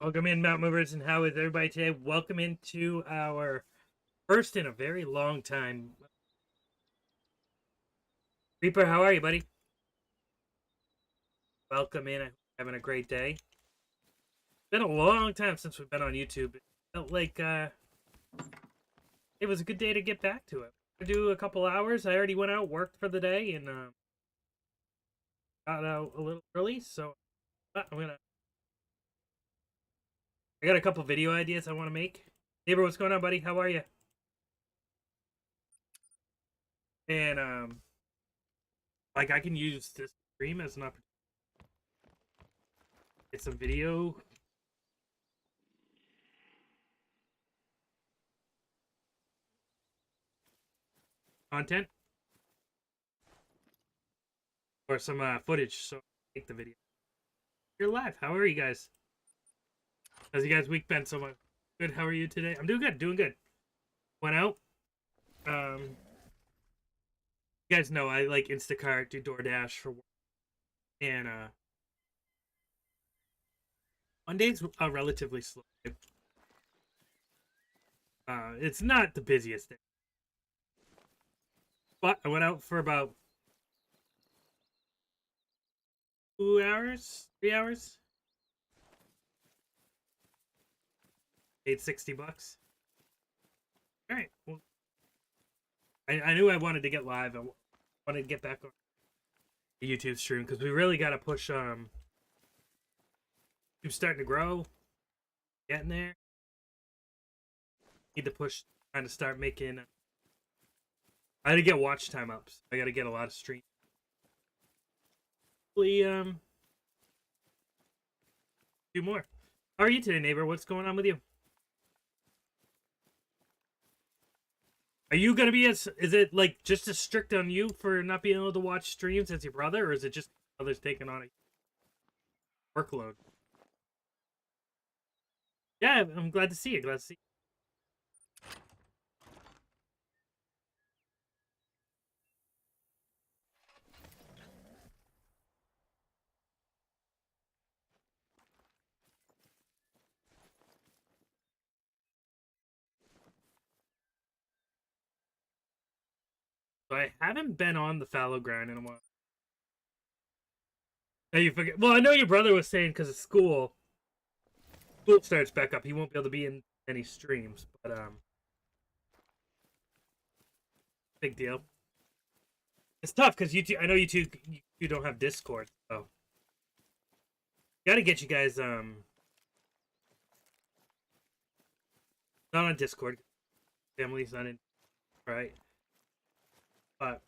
Welcome in, Mount Movers, and how is everybody today? Welcome into our first in a very long time. Reaper, how are you, buddy? Welcome in. I hope you're having a great day. It's been a long time since we've been on YouTube. It felt like it was a good day to get back to it. I do a couple hours. I already went out, worked for the day, and got out a little early. So I got a couple video ideas I want to make. Neighbor, what's going on, buddy? How are you? And like I can use this stream as an opportunity to get some video content or some footage, so make the video. You're live. How are you guys? How's you guys' week been so much? Good. How are you today? I'm doing good. Doing good. Went out. You guys know I like Instacart, do DoorDash for work, and Mondays are relatively slow. It's not the busiest day, but I went out for about 2 hours, 3 hours. Paid $60. All right. Well, I knew I wanted to get live. I wanted to get back on the YouTube stream because we really got to push. YouTube's starting to grow, getting there. Need to push, trying to start making. I got to get watch time up. So I got to get a lot of streams. Hopefully, do more. How are you today, neighbor? What's going on with you? Are you gonna be as? Is it like just as strict on you for not being able to watch streams as your brother, or is it just others taking on a workload? Yeah, I'm glad to see you. Glad to see you. So I haven't been on the fallow ground in a while. Now you forget. Well, I know your brother was saying because of school. School starts back up. He won't be able to be in any streams, but big deal. It's tough because you two. I know you don't have Discord, so got to get you guys not on Discord. Family's not in, right? But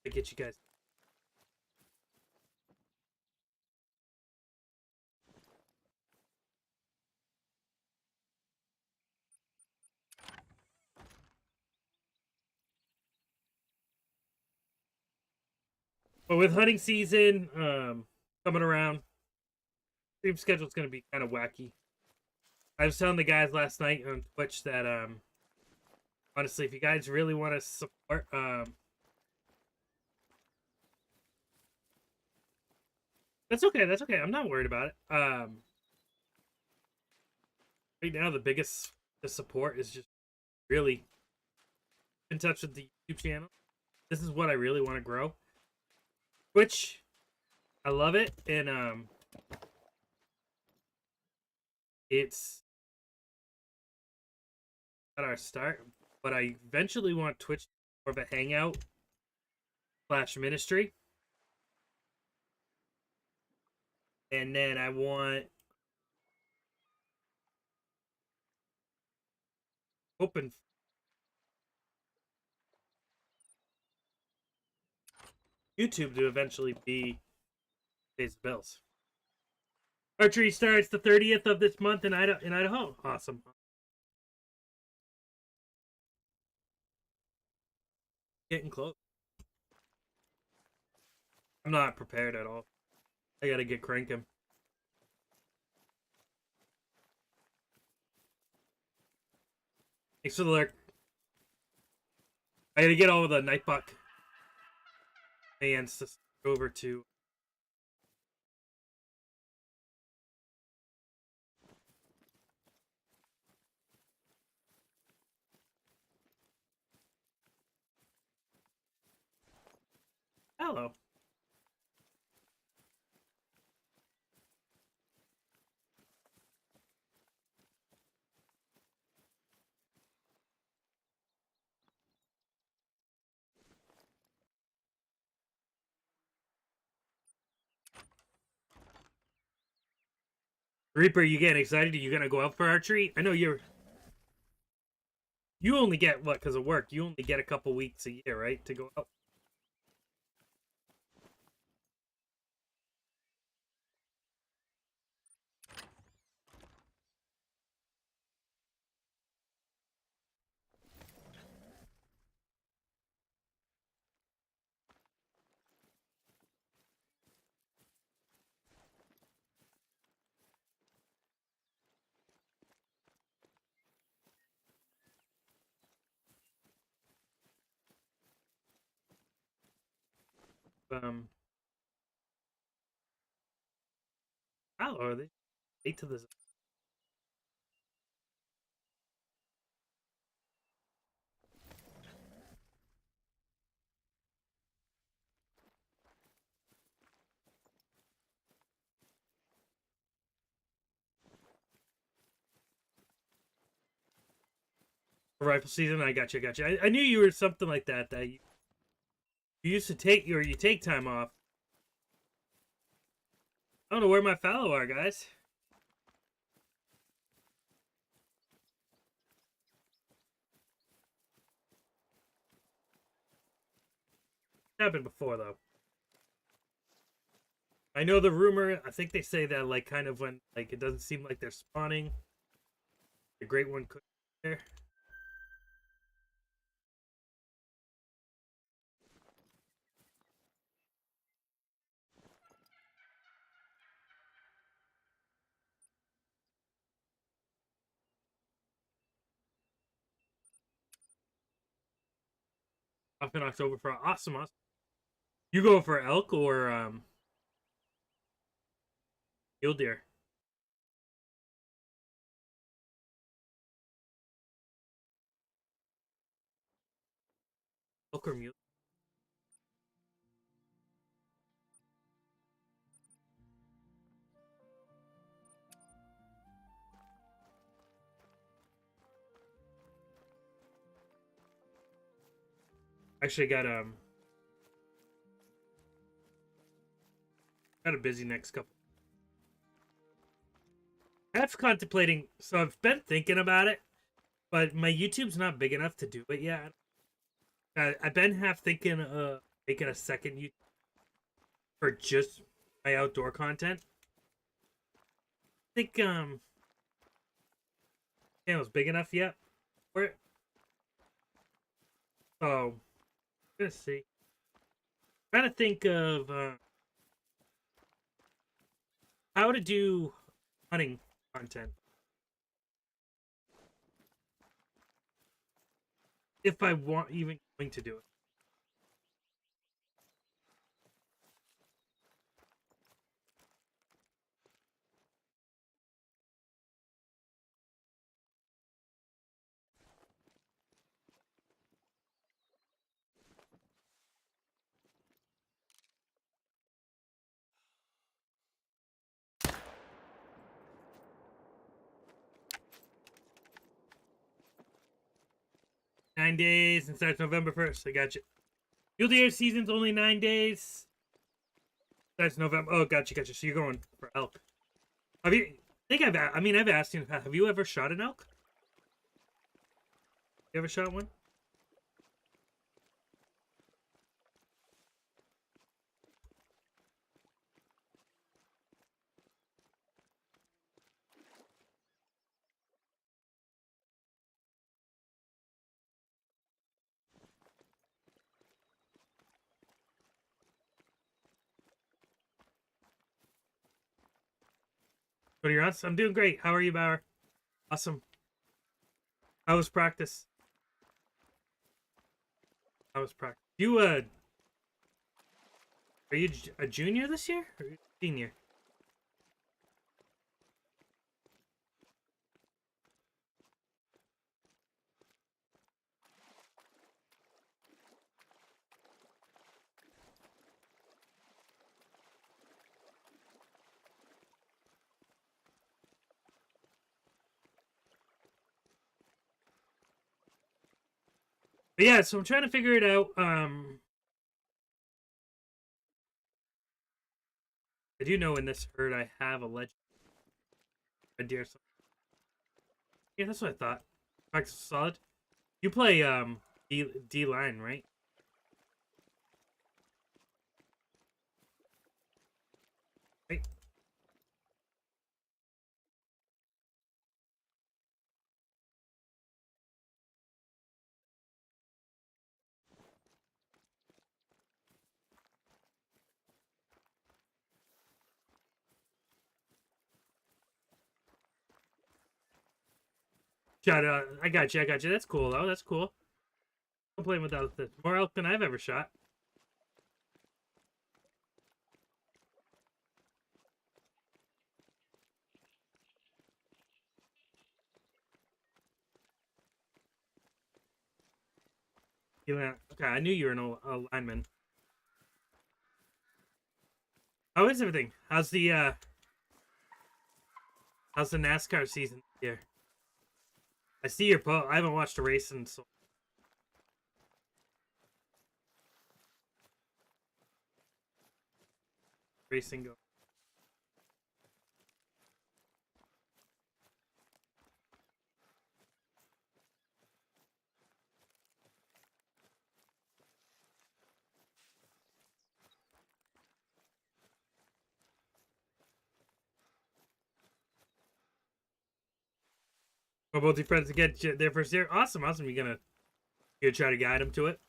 I get you guys. But with hunting season coming around, stream schedule's gonna be kind of wacky. I was telling the guys last night on Twitch that honestly, if you guys really want to support that's okay. That's okay. I'm not worried about it. Right now the biggest the support is just really in touch with the YouTube channel. This is what I really want to grow. Twitch, I love it, and it's at our start, but I eventually want Twitch more of a hangout slash ministry, and then I want open YouTube to eventually be pays the bills. Archery starts the 30th of this month in Idaho. Awesome. Getting close. I'm not prepared at all. I gotta get cranking. Thanks for the lurk. I gotta get all of the Nightbuck hands to over to fallow. Reaper, you getting excited? Are you gonna go out for archery? I know you only get what, because of work, you only get a couple weeks a year, right? To go out. Um Fallow, are they late to this rifle season? I got you, I knew you were something like that, that you used to take, or you take time off. I don't know where my fallow are, guys. Happened before though. I know the rumor. I think they say that like kind of when like it doesn't seem like they're spawning, the great one could be there. Up in October for awesome, awesome. You go for elk or mule deer? Elk or mule? Actually, got a busy next couple. I'm contemplating. So I've been thinking about it, but my YouTube's not big enough to do it yet. I've been half thinking making a second YouTube for just my outdoor content. I think channel's big enough yet for it. So let's see. Trying to think of how to do hunting content if I want even going to do it. $9 and starts November 1st. I got you. Mule deer season's only 9 days. That's November. Oh, gotcha. So you're going for elk. Have you? I think I've asked you. Have you ever shot an elk? You ever shot one? What are your odds? I'm doing great. How are you, Bauer? Awesome. How was practice? How was practice? You are you a junior this year or senior? But yeah, so I'm trying to figure it out. I do know in this herd I have a legend red deer. So yeah, that's what I thought. Practice solid. You play D line, right? Right. Shot. I got you. I got you. That's cool though. That's cool. I'm playing without this. More elk than I've ever shot. Okay, I knew you were a lineman. How is everything? How's the NASCAR season here? I see your post. I haven't watched a race in so racing go. Well, both your friends to get their first year. Awesome, awesome. You gonna try to guide them to it?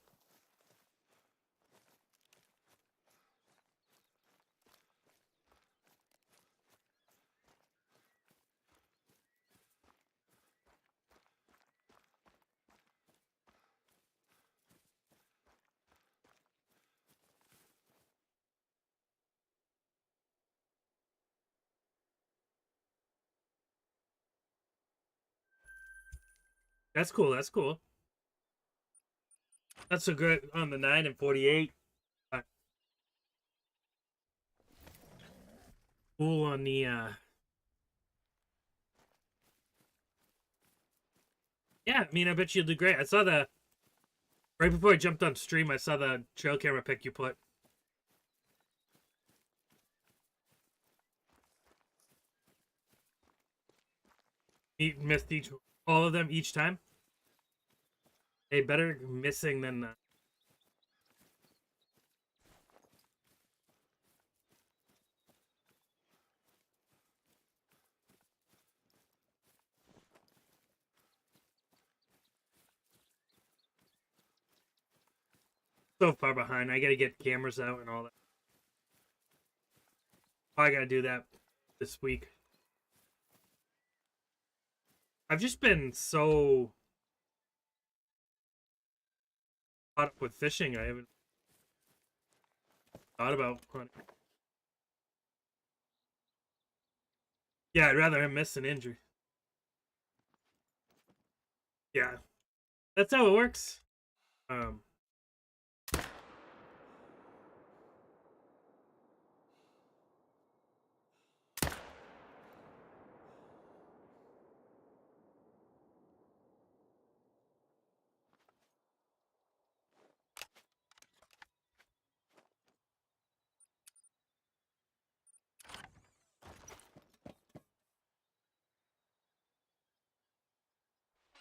That's cool. That's cool. That's so good on the 9 and 48. Uh, cool on the Yeah, I mean, I bet you'll do great. I saw the right before I jumped on stream. I saw the trail camera pic you put. You missed all of them each time. Hey, better missing than so far behind. I gotta get cameras out and all that. I gotta do that this week. I've just been so caught up with fishing. I haven't thought about hunting. Yeah, I'd rather him miss an injury. Yeah, that's how it works. Um,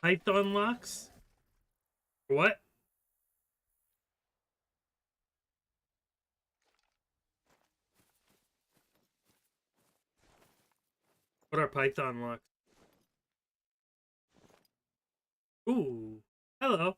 Python locks? What? What are Python locks? Ooh, hello.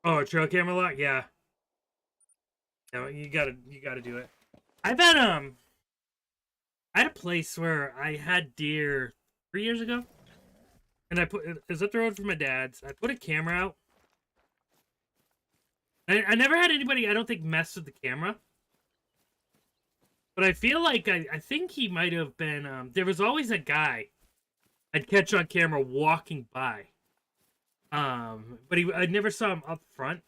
Oh, trail camera lock? Yeah. Yeah, you gotta do it. I've had I had a place where I had deer 3 years ago, and it was up the road from my dad's. I put a camera out. I never had anybody, I don't think, mess with the camera. But I feel like I think he might have been. There was always a guy I'd catch on camera walking by. But I never saw him up front,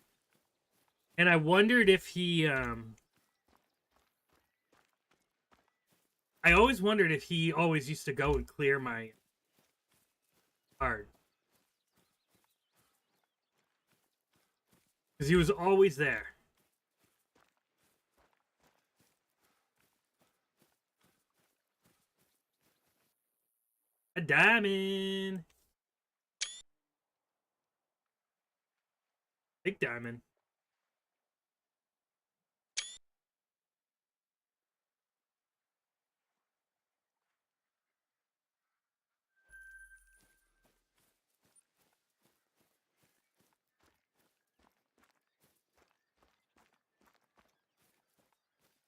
and I wondered if he. I always wondered if he always used to go and clear my yard, because he was always there. A diamond, big diamond.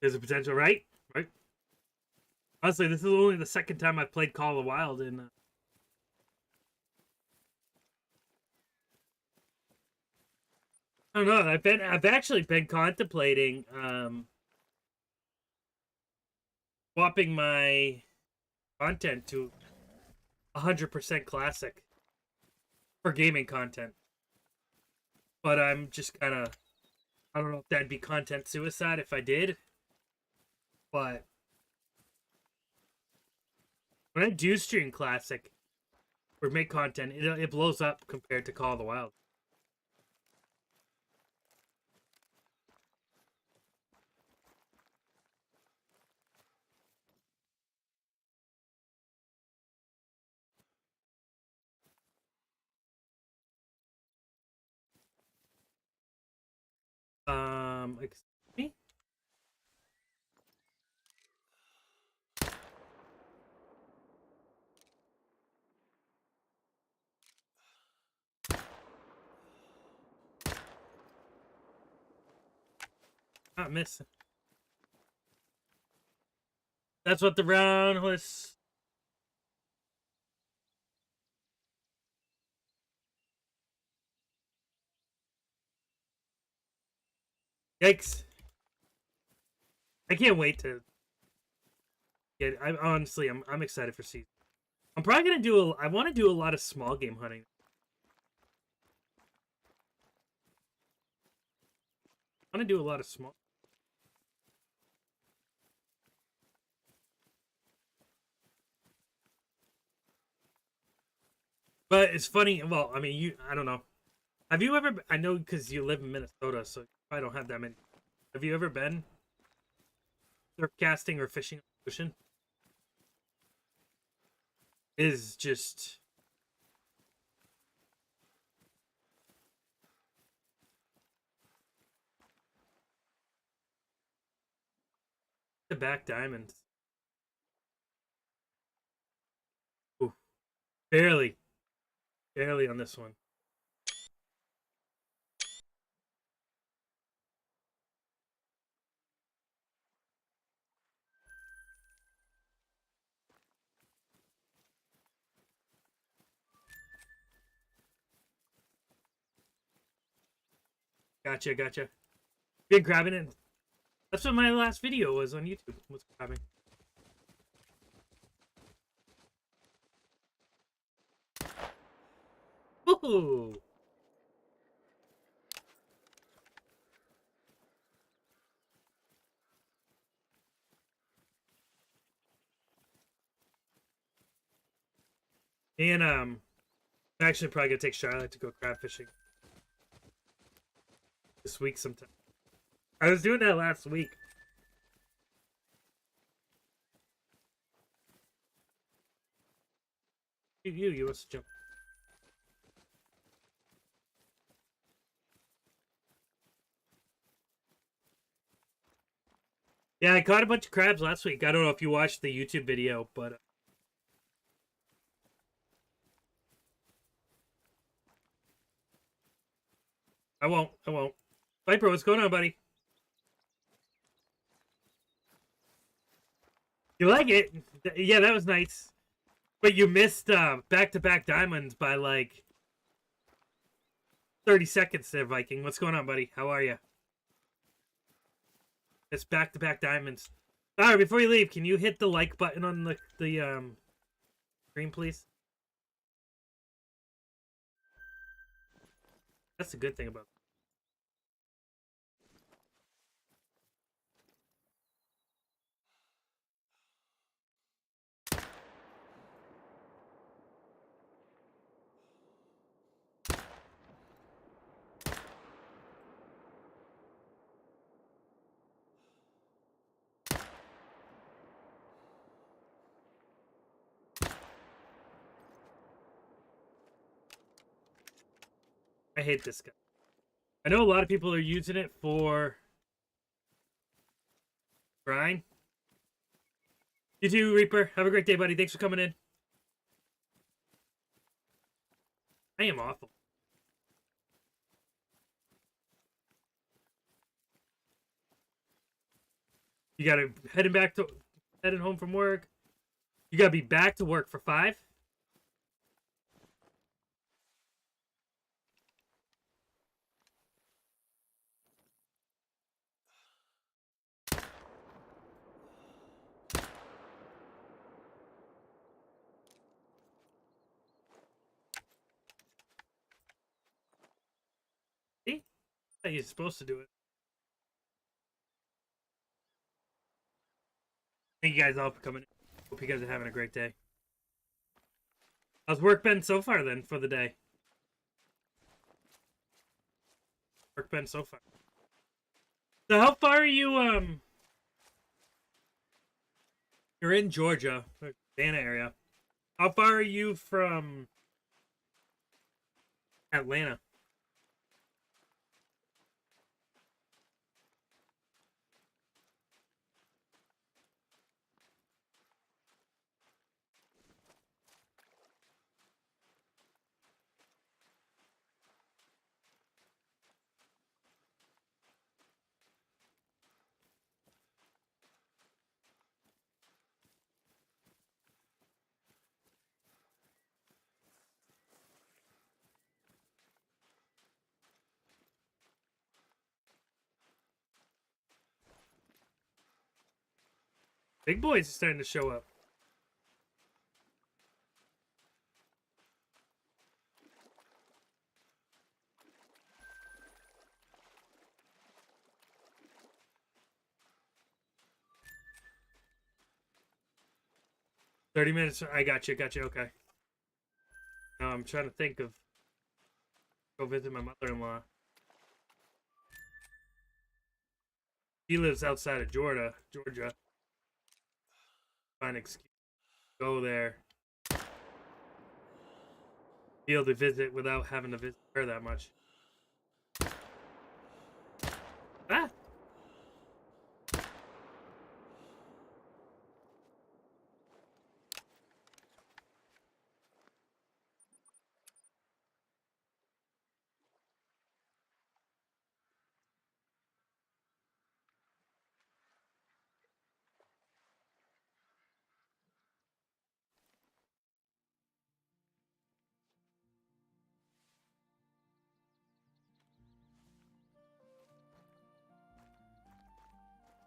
There's a potential, right? Right. Honestly, this is only the second time I've played Call of the Wild, and I don't know. I've actually been contemplating swapping my content to 100% classic for gaming content. But I'm just kind of, I don't know if that'd be content suicide if I did. But when I do stream classic or make content, it blows up compared to Call of the Wild. Excuse me? Not missing. That's what the round was. Yikes. I can't wait to get. I'm excited for season. I'm probably gonna do I want to do a lot of small game hunting. I want to do a lot of small. But it's funny. Well, I mean, I don't know. Have you ever? I know because you live in Minnesota, so I don't have that many. Have you ever been surf casting or fishing on the ocean? It is just the back diamonds. Ooh, barely, barely on this one. Gotcha, gotcha. Been grabbing it. That's what my last video was on YouTube. Was grabbing. Ooh. And I'm actually probably gonna take Charlotte to go crab fishing this week sometime. I was doing that last week. You must jump. Yeah, I caught a bunch of crabs last week. I don't know if you watched the YouTube video, but I won't. I won't. Viper, what's going on, buddy? You like it? Yeah, that was nice. But you missed back-to-back diamonds by like 30 seconds there, Viking. What's going on, buddy? How are you? It's back-to-back diamonds. All right, before you leave, can you hit the like button on the screen, please? That's the good thing about it. I hate this guy. I know a lot of people are using it for grind. You too, Reaper. Have a great day, buddy. Thanks for coming in. I am awful. You gotta heading home from work. You gotta be back to work for 5. See? How you're supposed to do it. Thank you guys all for coming in. Hope you guys are having a great day. How's work been so far then for the day? Work been so far. So how far are you you're in Georgia, Atlanta area. How far are you from Atlanta? Big boys are starting to show up. $30. I got you, okay. Now I'm trying to think of go visit my mother-in-law. He lives outside of Georgia. Find an excuse to go there. Be able to visit without having to visit her that much. Ah!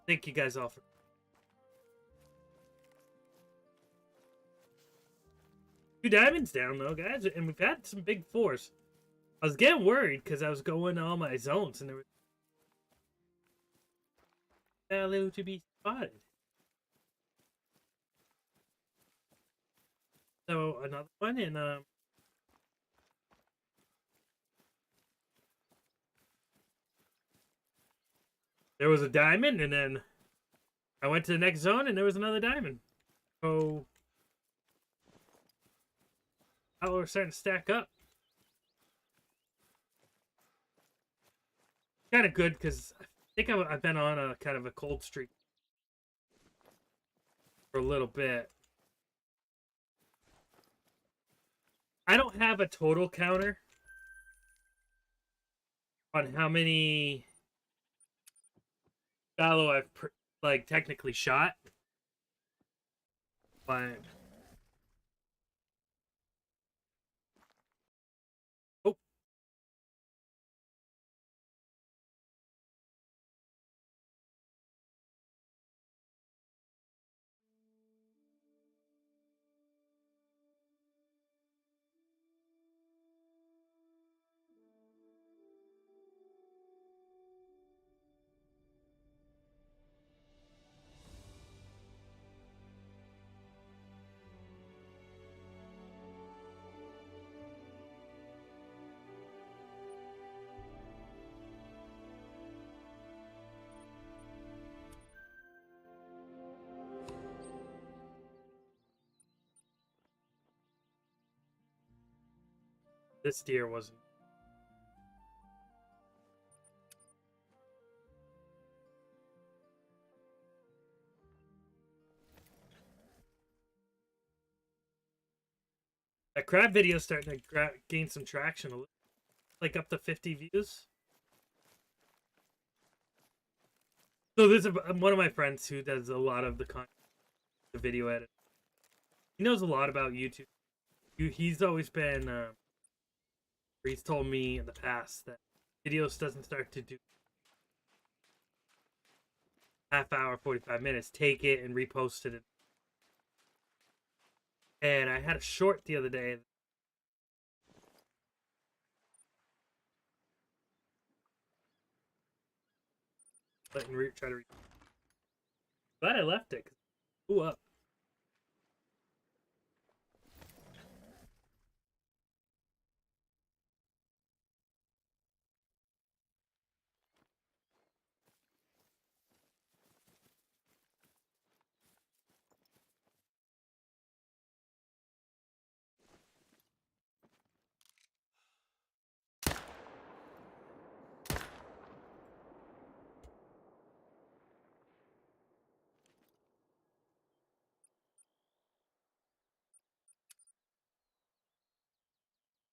Thank you guys all for 2 diamonds down though, guys, and we've had some big 4s. I was getting worried because I was going to all my zones and there was fallow to be spotted. So another one, and there was a diamond, and then I went to the next zone, and there was another diamond. So now we're starting to stack up. Kind of good because I think I've been on a kind of a cold streak for a little bit. I don't have a total counter on how many fallow I've like technically shot. But oh, this deer wasn't. That crab video is starting to gain some traction, like up to 50 views. So there's one of my friends who does a lot of the content, the video edit. He knows a lot about YouTube. He's always been, he's told me in the past that videos doesn't start to do half hour, 45 minutes. Take it and repost it. And I had a short the other day. Try to read. Glad I left it. Ooh, up.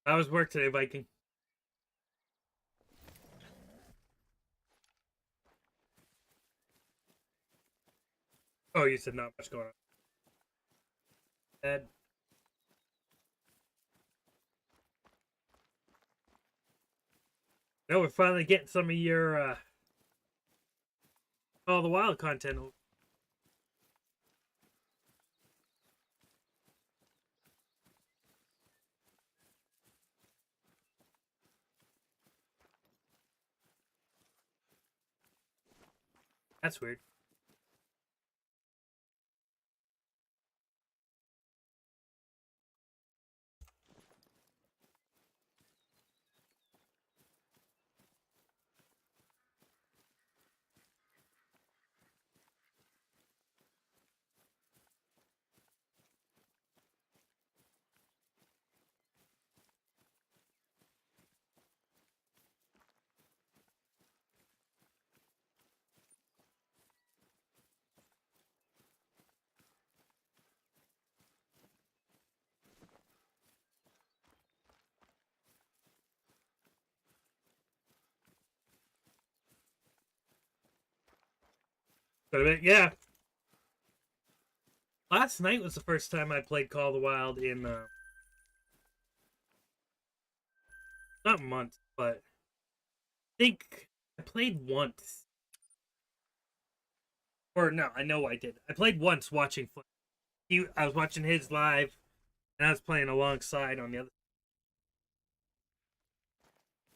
How was work today, Viking? Oh, you said not much going on. Ed. No, we're finally getting some of your all the wild content. That's weird. But yeah. Last night was the first time I played Call of the Wild in not months, but I think I played once. Or no, I know I did. I played once watching Flint. I was watching his live, and I was playing alongside on the other.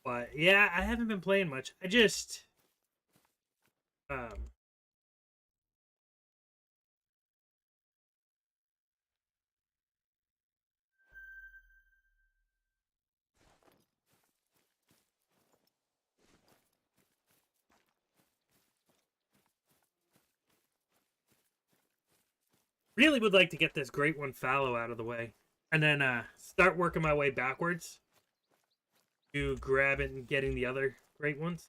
But yeah, I haven't been playing much. I just um really would like to get this great one fallow out of the way, and then start working my way backwards to grab it and getting the other great ones.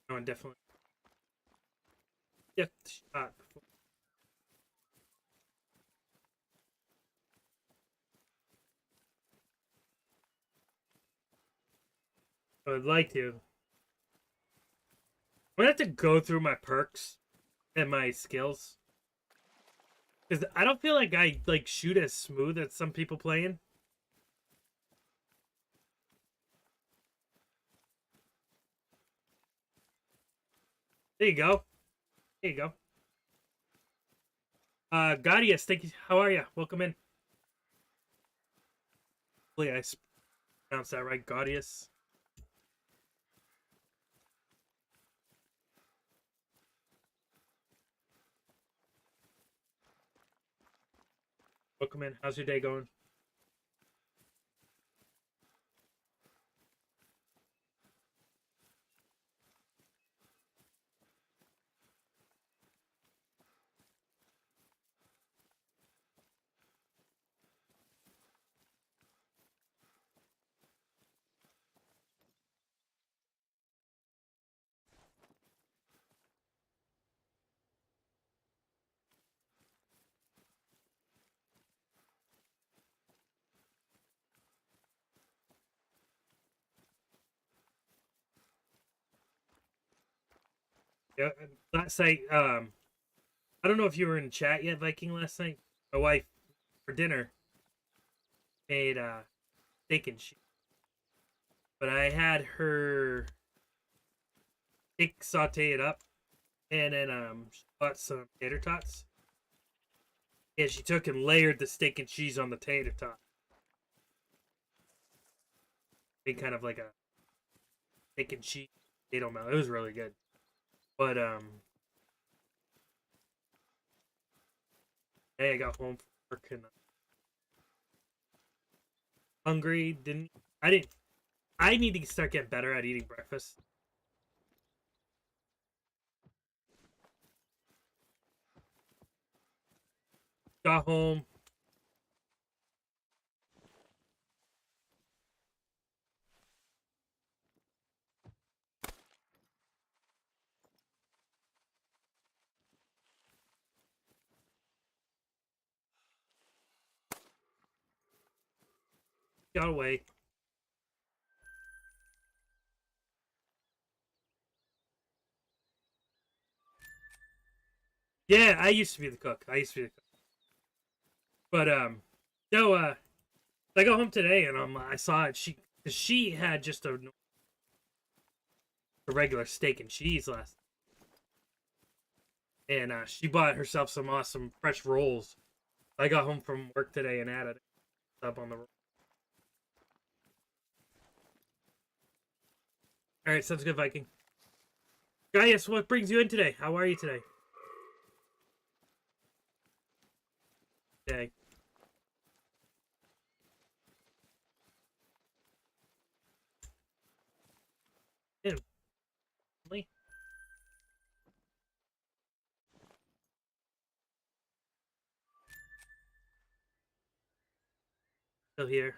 Oh, and definitely get shot I would like to. I'm gonna have to go through my perks and my skills. Because I don't feel like I like shoot as smooth as some people playing. There you go. There you go. Gaudius, thank you. How are you? Welcome in. Hopefully I pronounced that right, Gaudius. Welcome in. How's your day going? Yeah, last night, I don't know if you were in chat yet, Viking, last night. My wife, for dinner, made steak and cheese. But I had her saute it up, and then she bought some tater tots. And she took and layered the steak and cheese on the tater tot. Being kind of like a steak and cheese potato melt. It was really good. But hey, I got home from work and hungry. Didn't. I need to start getting better at eating breakfast. Got home. Got away. Yeah, I used to be the cook. But no, I got home today and I saw it. She had just a regular steak and cheese last, and she bought herself some awesome fresh rolls. I got home from work today and added it up on the roll. All right, sounds good, Viking. Gaius, what brings you in today? How are you today? Okay. Yeah, still here.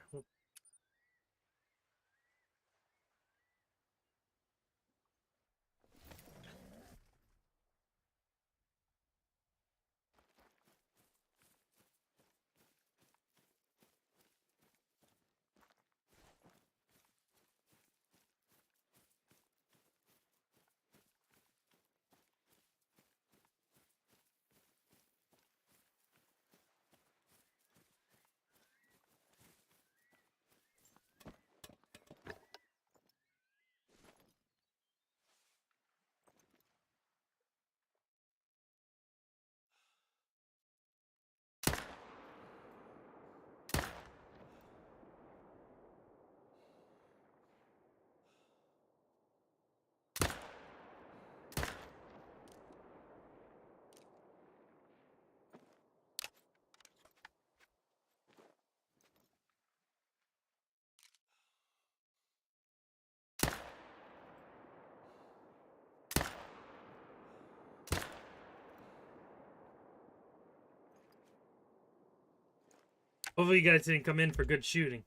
Hopefully, you guys didn't come in for good shooting.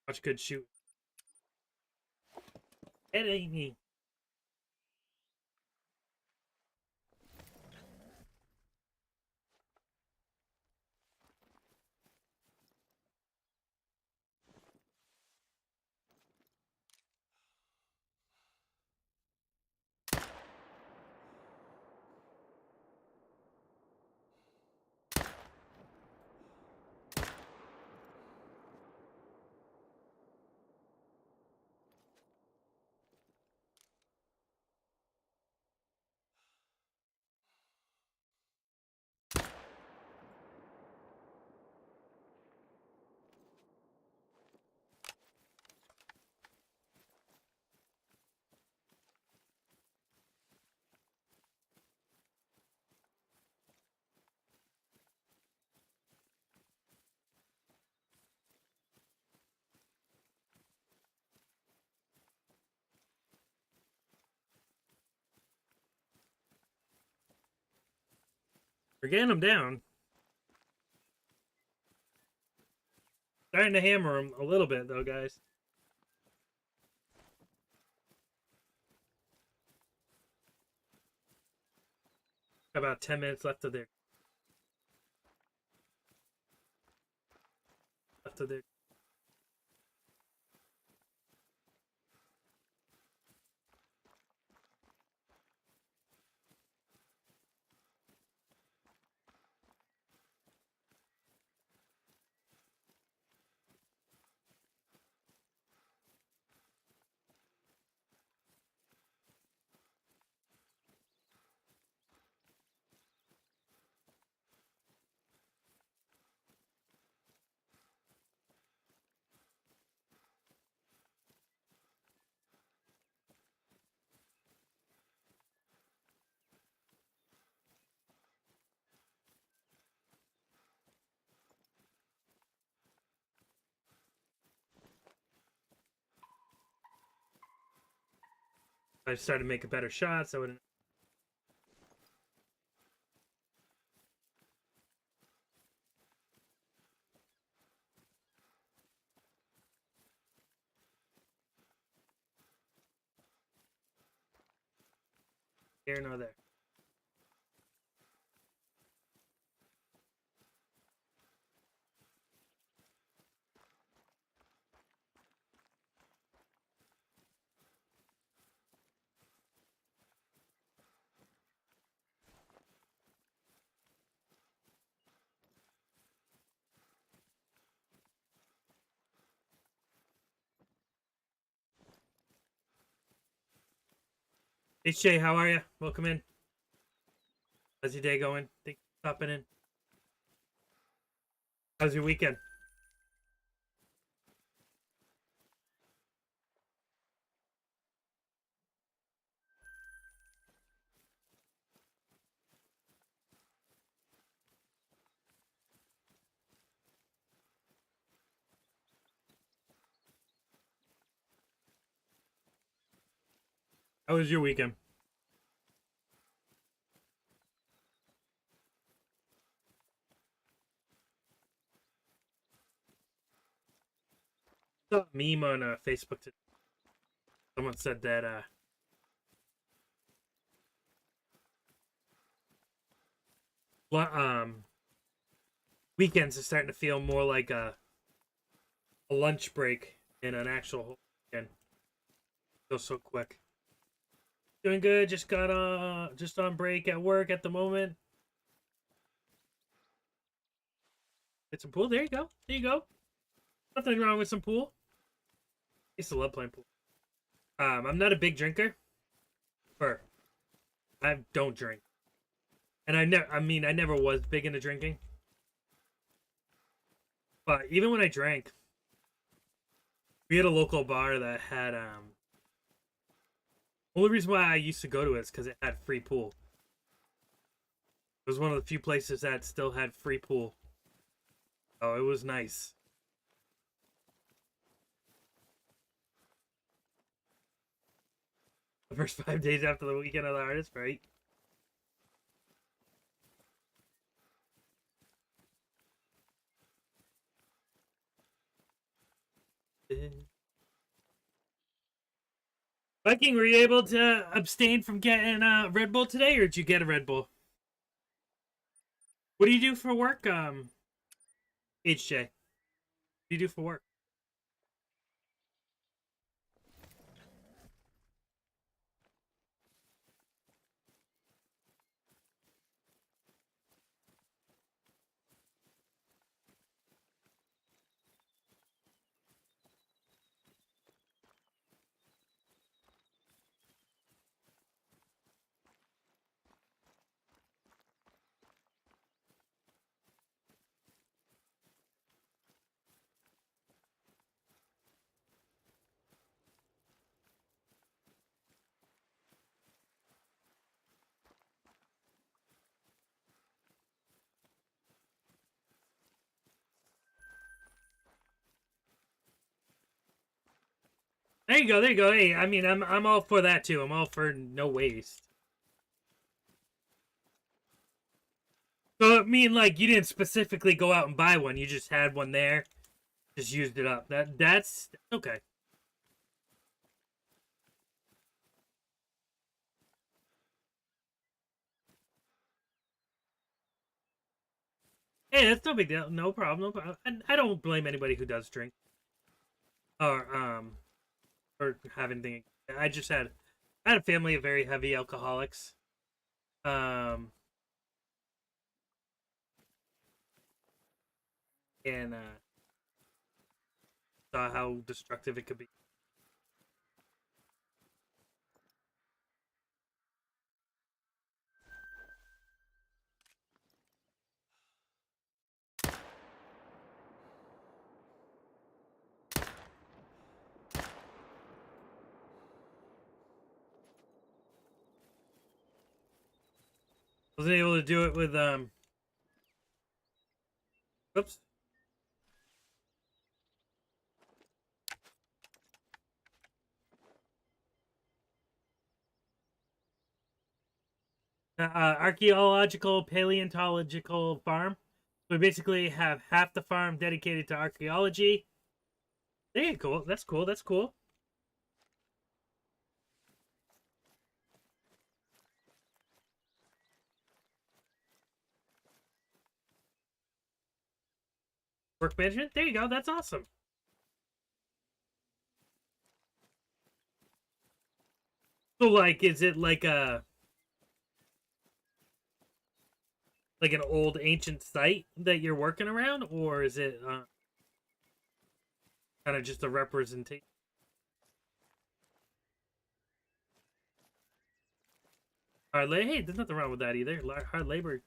Watch good shoot. It ain't me. We're getting them down. Starting to hammer them a little bit, though, guys. About 10 minutes left of their I started to make a better shot, so it. Here nor there. HJ, how are you? Welcome in. How's your day going? Thanks for stopping in. How's your weekend? How was your weekend? I saw a meme on Facebook today. Someone said that weekends are starting to feel more like a lunch break than an actual whole weekend. Feels so quick. Doing good. Just got just on break at work at the moment. Get some pool. There you go. There you go. Nothing wrong with some pool. I used to love playing pool. I'm not a big drinker. Or I don't drink. And I never was big into drinking. But even when I drank, we had a local bar that had only reason why I used to go to it is because it had free pool. It was one of the few places that still had free pool. Oh, it was nice. The first 5 days after the weekend of the artist, right? Viking, were you able to abstain from getting a Red Bull today, or did you get a Red Bull? What do you do for work, HJ? What do you do for work? There you go. There you go. Hey, I mean, I'm all for that too. I'm all for no waste. But mean like you didn't specifically go out and buy one. You just had one there, just used it up. That's okay. Hey, that's no big deal. No problem. No problem. I don't blame anybody who does drink or or have anything. I had a family of very heavy alcoholics. Um, and saw how destructive it could be. Wasn't able to do it with oops. Archaeological paleontological farm. We basically have half the farm dedicated to archaeology. Hey, cool. That's cool. That's cool. Work management. There you go. That's awesome. So, like, is it like an old ancient site that you're working around, or is it kind of just a representation? Hard labor. Hey, there's nothing wrong with that either. Hard labor.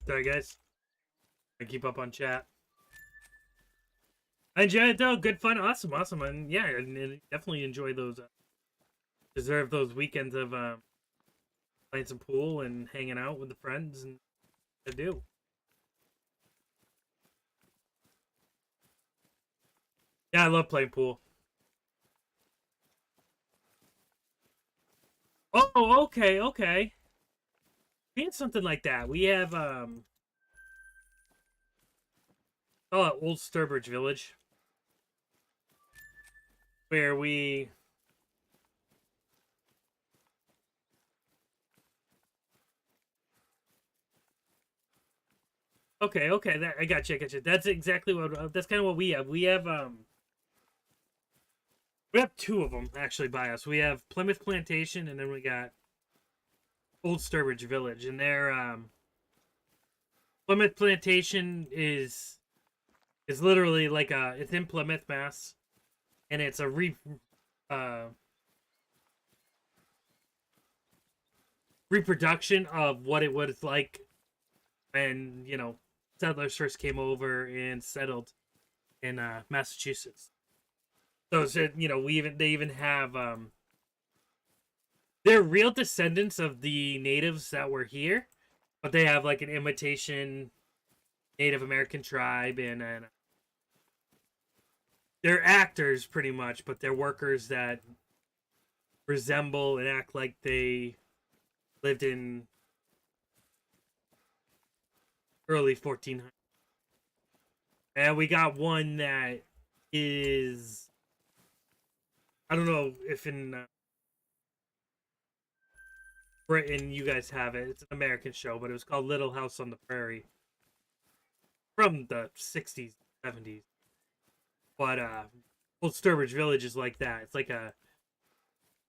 Sorry, guys. I keep up on chat. I enjoy it though. Good fun. Awesome. Awesome. And yeah, and definitely enjoy those. Deserve those weekends of playing some pool and hanging out with the friends, and I do. Yeah, I love playing pool. Oh, okay, okay. We had something like that. We have Old Sturbridge Village, where we okay, okay. That I got you. I got you. That's exactly what. That's kind of what we have. We have two of them actually by us. We have Plymouth Plantation, and then we got Old Sturbridge Village, and they're Plymouth Plantation is literally like it's in Plymouth, Mass, and it's a uh, reproduction of what it was like when settlers first came over and settled in Massachusetts. So they even have they're real descendants of the natives that were here, but they have like an imitation Native American tribe, and they're actors pretty much, but they're workers that resemble and act like they lived in early 1400s. And we got one that is, I don't know if in Britain you guys have it. It's an American show, but it was called Little House on the Prairie from the 60s, 70s. but Old Sturbridge Village is like that. It's like a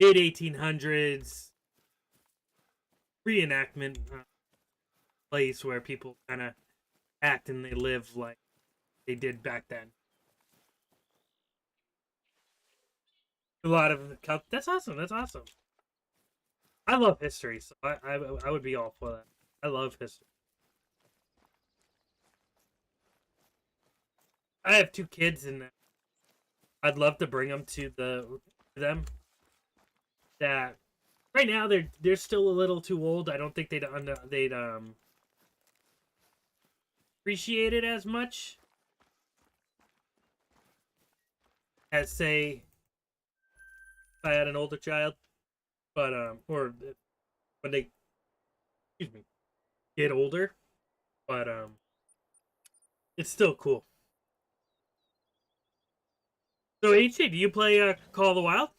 mid 1800s reenactment place where people kind of act and they live like they did back then. A lot of that's awesome. That's awesome. I love history, so I would be all for that. I love history. I have two kids, and I'd love to bring them to them. That right now they're still a little too old. I don't think they'd appreciate it as much as say if I had an older child, but or when they excuse me get older, but it's still cool. So HC, do you play Call of the Wild?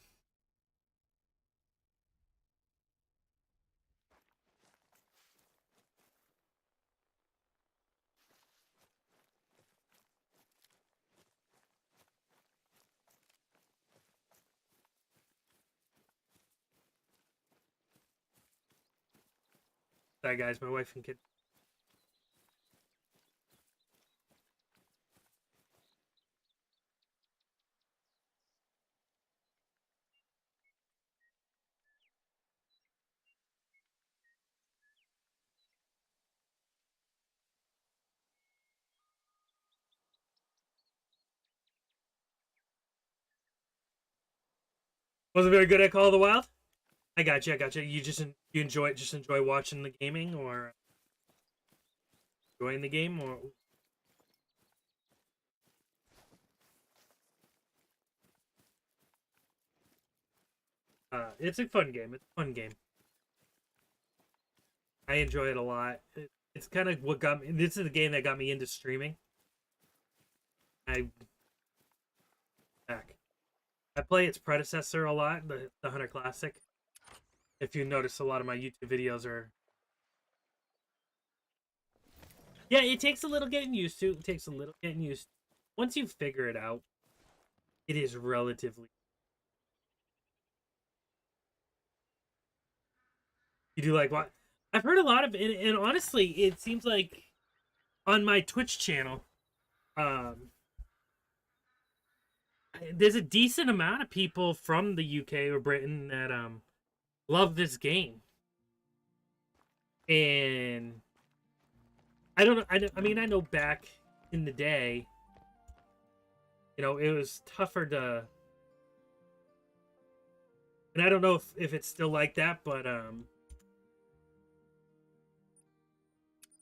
Sorry guys, my wife and kid. Wasn't very good at Call of the Wild. I got you. I got you. You enjoy it. Just enjoy watching the gaming or enjoying the game or. It's a fun game. It's a fun game. I enjoy it a lot. It's kind of what got me. This is the game that got me into streaming. I back. I play its predecessor a lot, the Hunter Classic. If you notice, a lot of my YouTube videos are. Yeah, it takes a little getting used to. It takes a little getting used to. Once you figure it out, it is relatively. You do like what? I've heard a lot of, and honestly, it seems like on my Twitch channel, um, there's a decent amount of people from the UK or Britain that love this game, and I don't know. I mean, I know back in the day, it was tougher to, and I don't know if it's still like that, but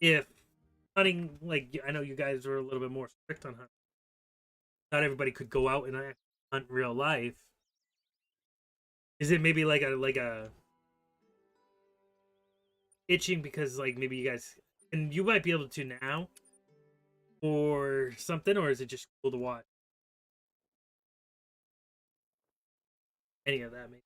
if hunting, like I know you guys were a little bit more strict on hunting. Not everybody could go out and hunt in real life. Is it maybe like a itching because like maybe you guys and you might be able to now or something, or is it just cool to watch? Any of that maybe.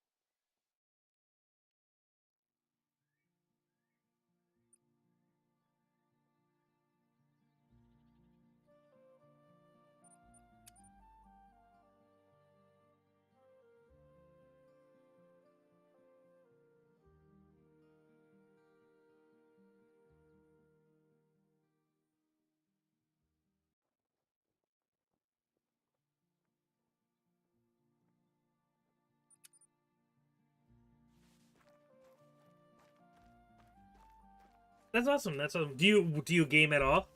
That's awesome. That's awesome. Do you game at all?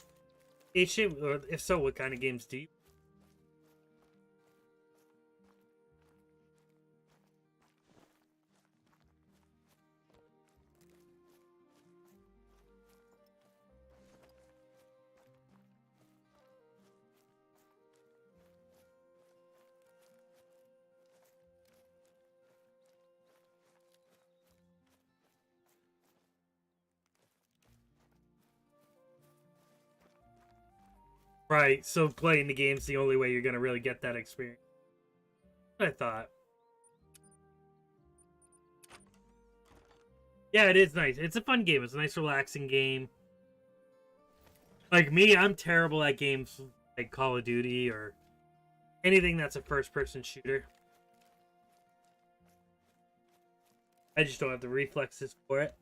H or if so, what kind of games do you? Right. So playing the game's the only way you're gonna really get that experience. I thought. Yeah, it is nice. It's a fun game. It's a nice, relaxing game. Like me, I'm terrible at games like Call of Duty or anything that's a first-person shooter. I just don't have the reflexes for it.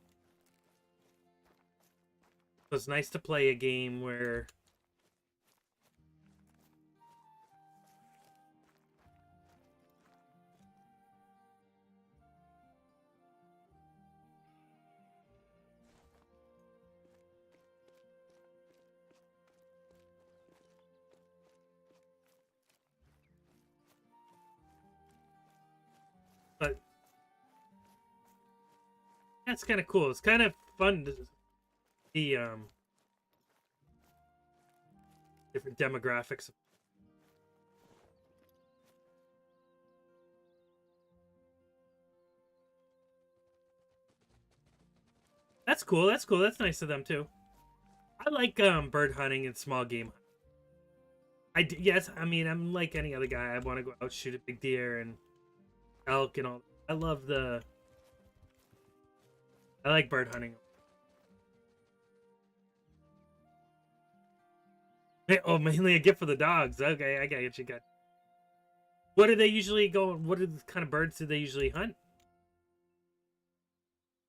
So it's nice to play a game where but that's kind of cool. It's kind of fun to see different demographics. That's cool. That's cool. That's nice of them too. I like bird hunting and small game. Yes, I mean I'm like any other guy. I want to go out shoot a big deer and elk and all. I like bird hunting. Oh, mainly a gift for the dogs. Okay, I got you. What do they usually go? What are the kind of birds do they usually hunt?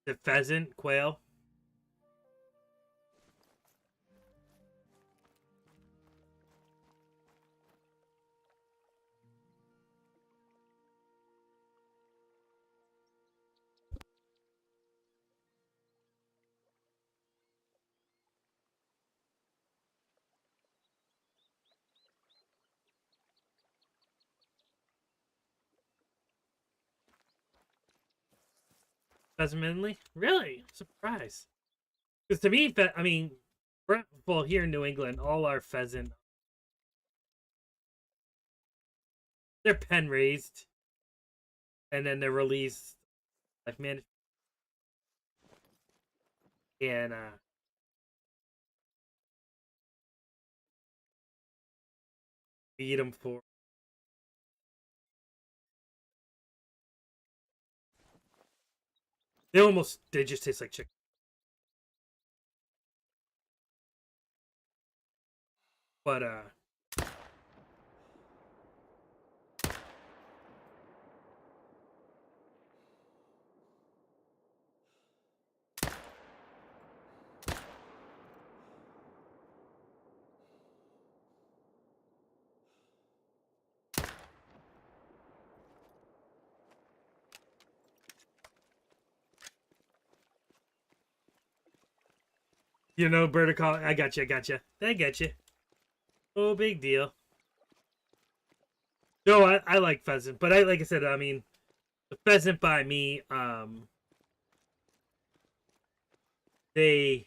The pheasant, quail. Pheasant mainly? Really? Surprise. Because to me, I mean, well, here in New England, all our pheasant, they're pen raised, and then they're released like man, and eat them for. They just taste like chicken. But Berticall. I got you. I get you. Oh, big deal. No, I like pheasant, but like I said, I mean, the pheasant by me, they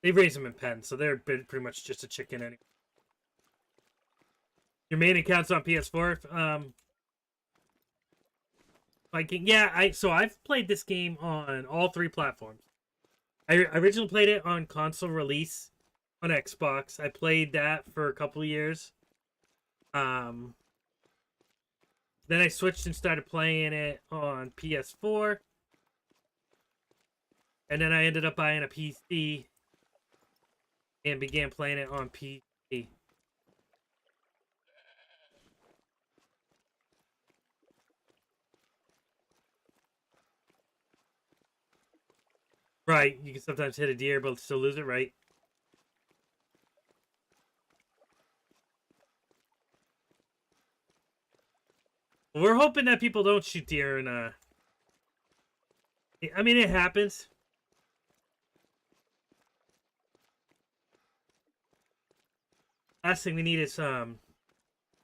raise them in pens, so they're pretty much just a chicken anyway. Your main account's on PS4, Viking. Yeah, I've played this game on all three platforms. I originally played it on console release on Xbox. I played that for a couple of years. Um, then I switched and started playing it on PS4. And then I ended up buying a PC and began playing it on PC. Right, you can sometimes hit a deer but still lose it, right? We're hoping that people don't shoot deer and I mean it happens. Last thing we need is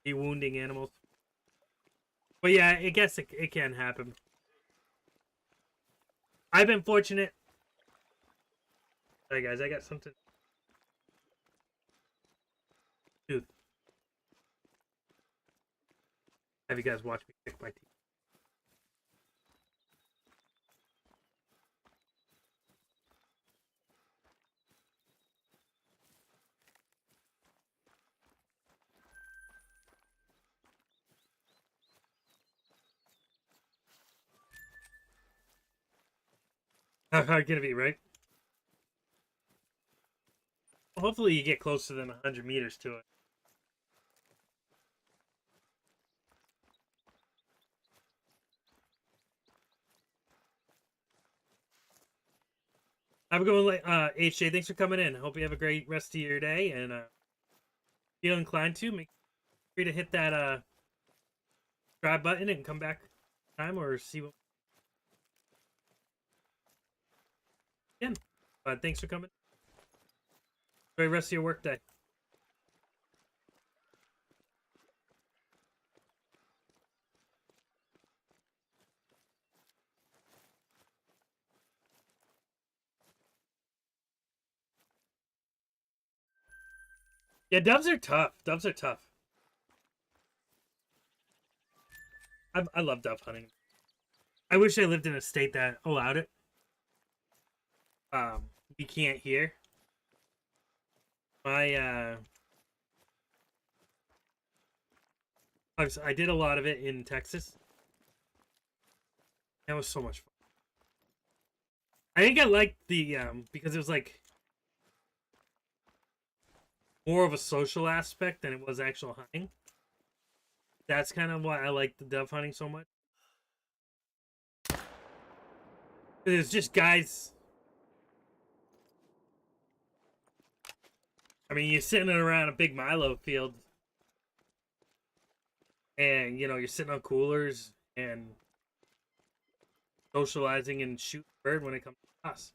wounding animals. But yeah, I guess it can happen. I've been fortunate. Hey guys, I got something. Dude, have you guys watched me pick my teeth? How hard can it be, right? Hopefully you get closer than 100 meters to it. Have a good one, HJ. Thanks for coming in. Hope you have a great rest of your day, and feel inclined to make free to hit that subscribe button and come back time or see what again. But thanks for coming. Enjoy the rest of your work day. Yeah, doves are tough. Doves are tough. I love dove hunting. I wish I lived in a state that allowed it. We can't here. My I did a lot of it in Texas. That was so much fun. I think I liked the because it was like more of a social aspect than it was actual hunting. That's kind of why I like the dove hunting so much. It's just guys. I mean, you're sitting around a big Milo field, and you know you're sitting on coolers and socializing and shooting bird when it comes to us.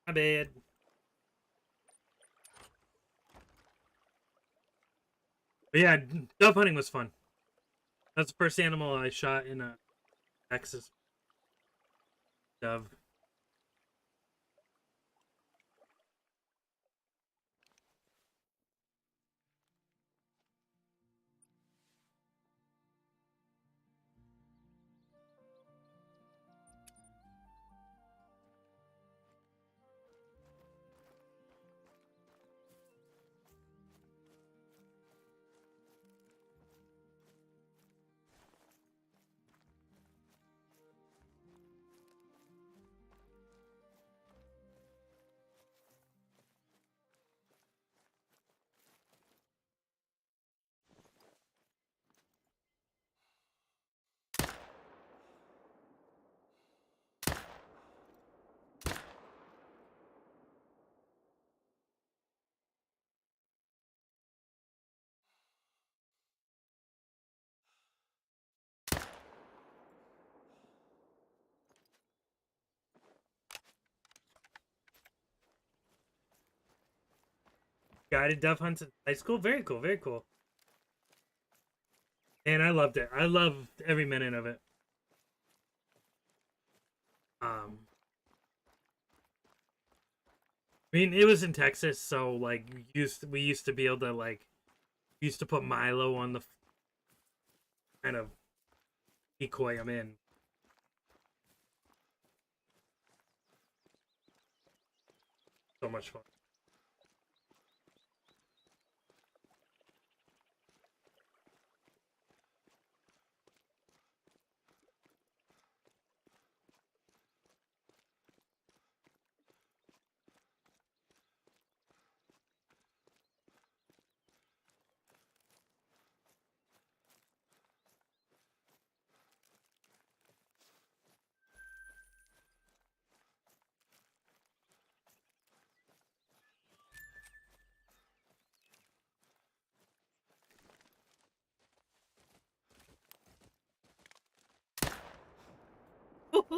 My bad. But yeah, dove hunting was fun. That's the first animal I shot in Texas. Dove. Guided dove hunts in high school. Very cool. Very cool. And I loved it. I loved every minute of it. Um, I mean, it was in Texas, so like we used to be able to like used to put Milo on the kind of decoy them in. So much fun.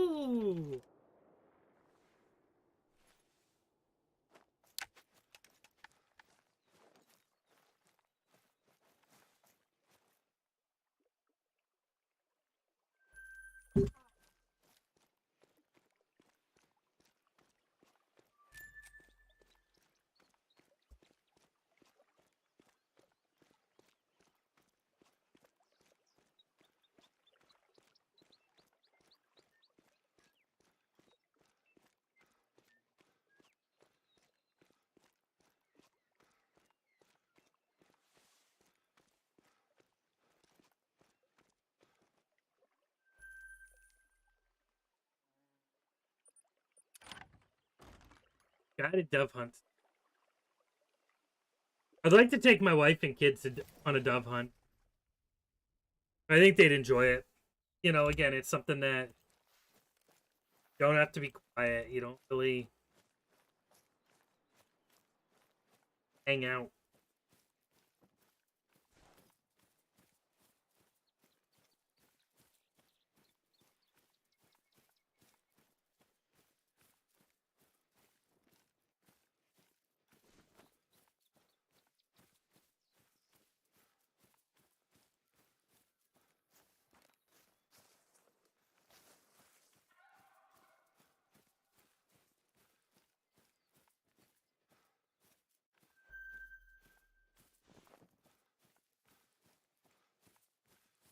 Ooh. Guided dove hunt. I'd like to take my wife and kids on a dove hunt. I think they'd enjoy it. You know, again, it's something that you don't have to be quiet. You don't really hang out.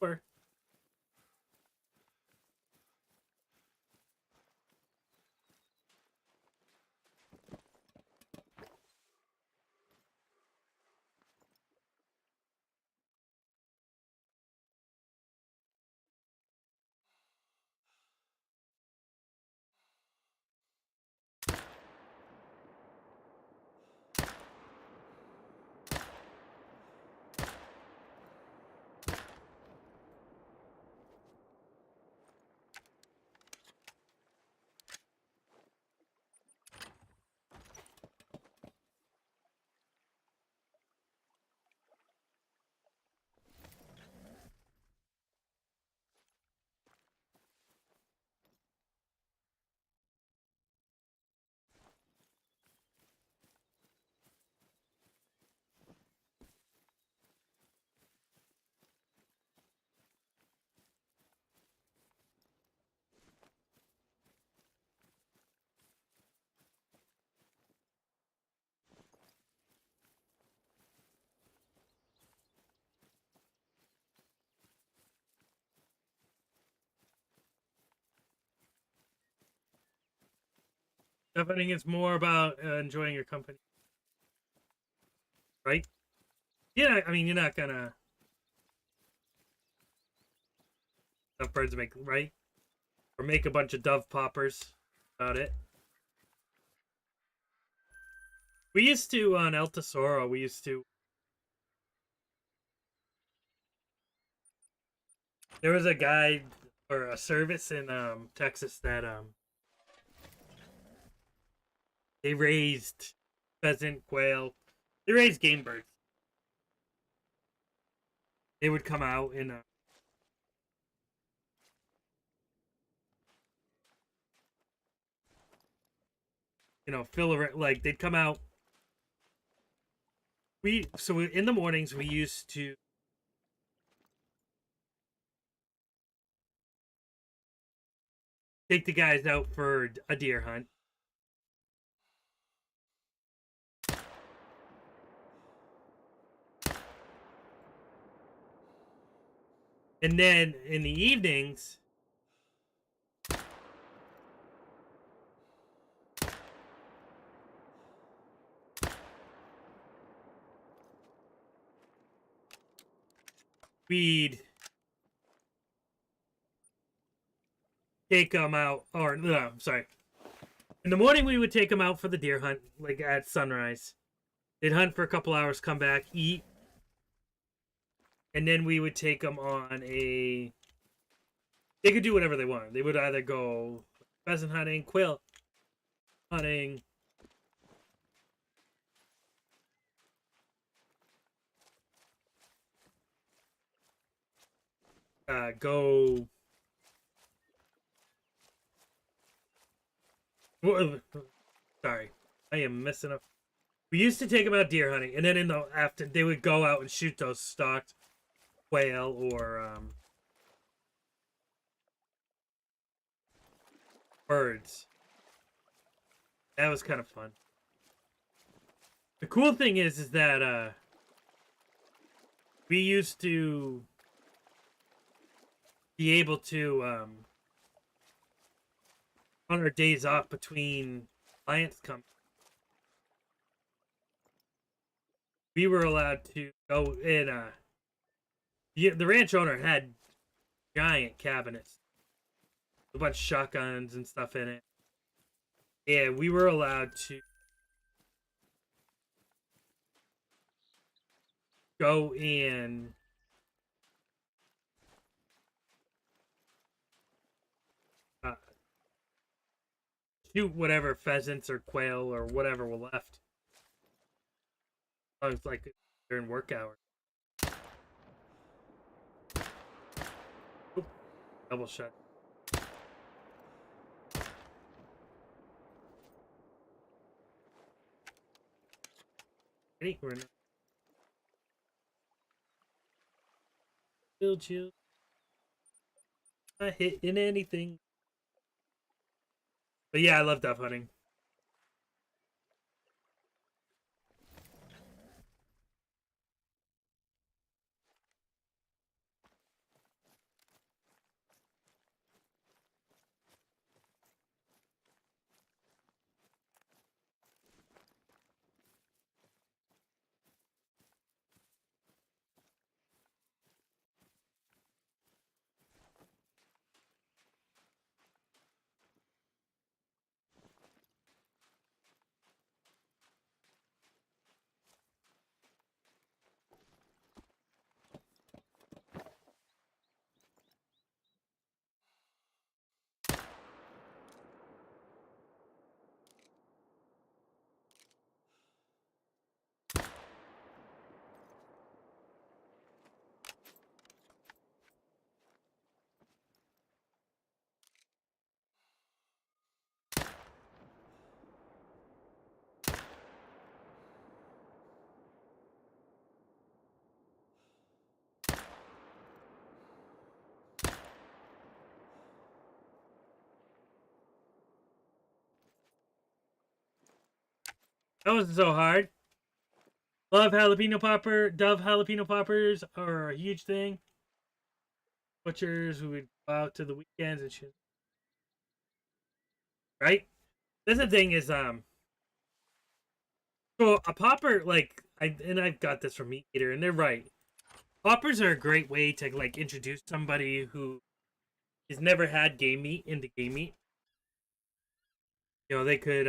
Or dove hunting is more about enjoying your company, right? Yeah, I mean, you're not gonna have birds make right or make a bunch of dove poppers about it. We used to on El Tesoro. We used to. There was a guy or a service in Texas that they raised pheasant, quail. They raised game birds. They would come out and fill around. Like they'd come out. In the mornings we used to take the guys out for a deer hunt. And then in the evenings, we'd take them out. Or no, I'm sorry. In the morning, we would take them out for the deer hunt, like at sunrise. They'd hunt for a couple hours, come back, eat, and then we would take them on a. They could do whatever they wanted. They would either go pheasant hunting, quail hunting, go Sorry, I am messing up. We used to take them out deer hunting, and then in the after they would go out and shoot those stalked quail or birds. That was kind of fun. The cool thing is that we used to be able to on our days off between clients coming, we were allowed to go in. The ranch owner had giant cabinets, a bunch of shotguns and stuff in it. And we were allowed to go and uh, shoot whatever pheasants or quail or whatever were left. I was like during work hours. Oop, double shot. We're not chill. Not hitting anything. But yeah, I love dove hunting. That wasn't so hard. Love jalapeno popper. Dove jalapeno poppers are a huge thing. Butchers who would go out to the weekends and shit. Right? That's the thing is so a popper I've got this from Meat Eater and they're right. Poppers are a great way to like introduce somebody who has never had game meat into game meat. You know, they could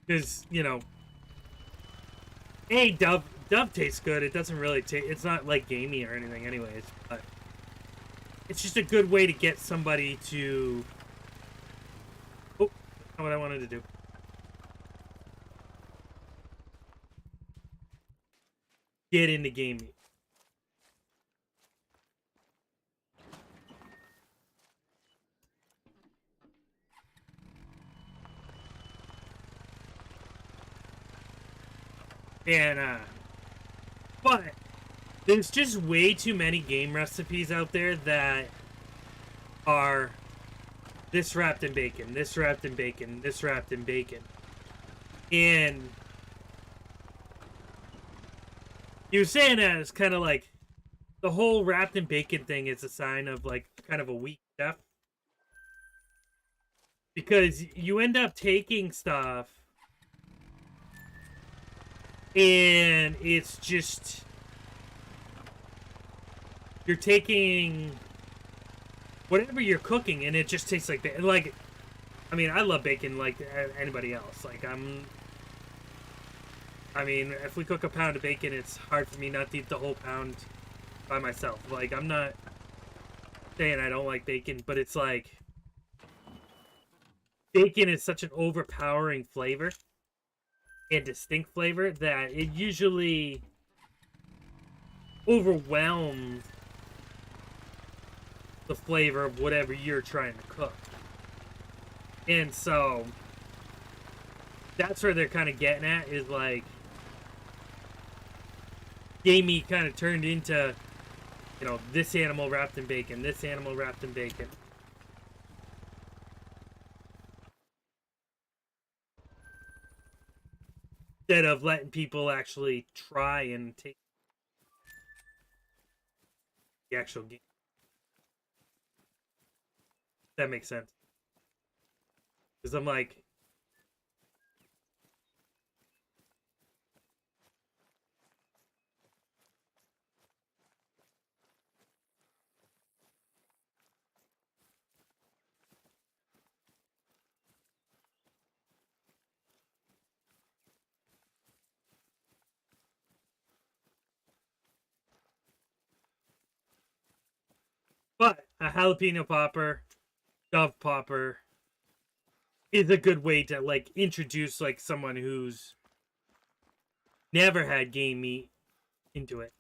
because you know, dove tastes good. It doesn't really taste. It's not like gamey or anything, anyways. But it's just a good way to get somebody to. Oh, that's not what I wanted to do. Get into game meat. And but there's just way too many game recipes out there that are this wrapped in bacon, this wrapped in bacon, this wrapped in bacon. And you were saying that it's kind of like the whole wrapped in bacon thing is a sign of like kind of a weak chef. Because you end up taking stuff and it's just you're taking whatever you're cooking and it just tastes like that. Like, I mean, I love bacon like anybody else. Like, I mean, if we cook a pound of bacon, it's hard for me not to eat the whole pound by myself. Like, I'm not saying I don't like bacon, but it's like bacon is such an overpowering flavor and distinct flavor that it usually overwhelms the flavor of whatever you're trying to cook. And so that's where they're kind of getting at, is like game meat kind of turned into, you know, this animal wrapped in bacon, this animal wrapped in bacon. Instead of letting people actually try and take the actual game. That makes sense. Because I'm like, but a jalapeno popper, dove popper is a good way to like introduce like someone who's never had game meat into it.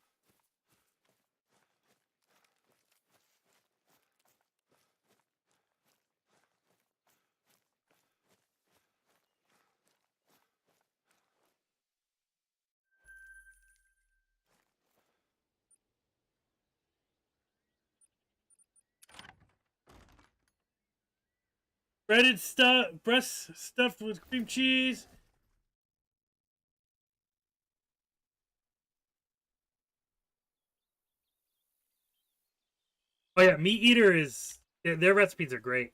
Breaded stuff, breast stuffed with cream cheese. Oh yeah, Meat Eater is their recipes are great.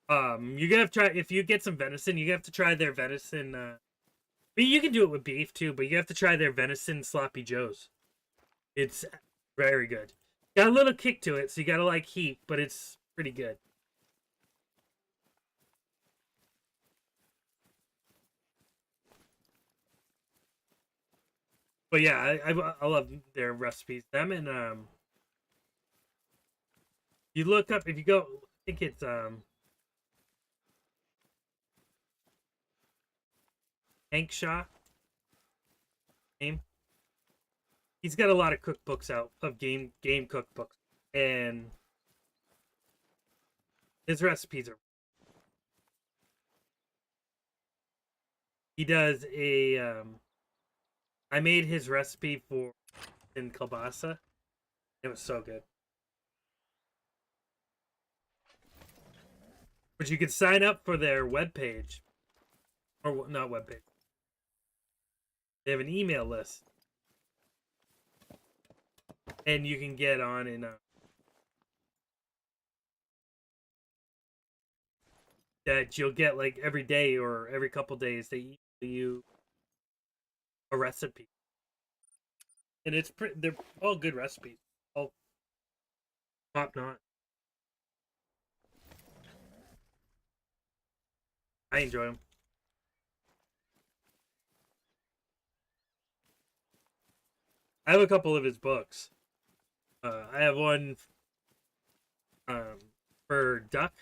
You gotta try, if you get some venison, you have to try their venison. But you can do it with beef too, but you have to try their venison sloppy joes. It's very good. Got a little kick to it, so you gotta like heat, but it's pretty good. But yeah, I love their recipes. Them and you look up, if you go, I think it's Hank Shaw name. He's got a lot of cookbooks out of game cookbooks, and his recipes are. He does a. I made his recipe for in kielbasa. It was so good. But you can sign up for their webpage, or not webpage. They have an email list, and you can get on and that you'll get like every day or every couple days they email you a recipe, and it's pretty. They're all good recipes, all top notch. I enjoy them. I have a couple of his books. I have one um, for duck.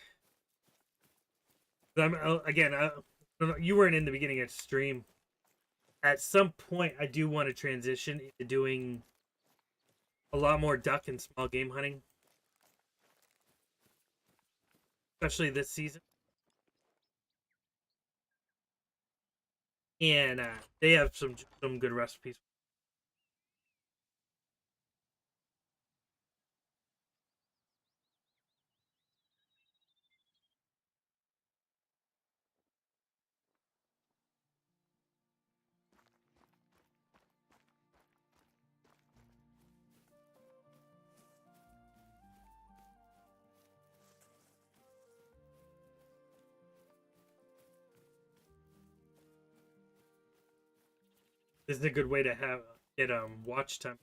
I'm again. You weren't in the beginning of stream. At some point, I do want to transition into doing a lot more duck and small game hunting, especially this season. And they have some good recipes. This is a good way to have get watch time.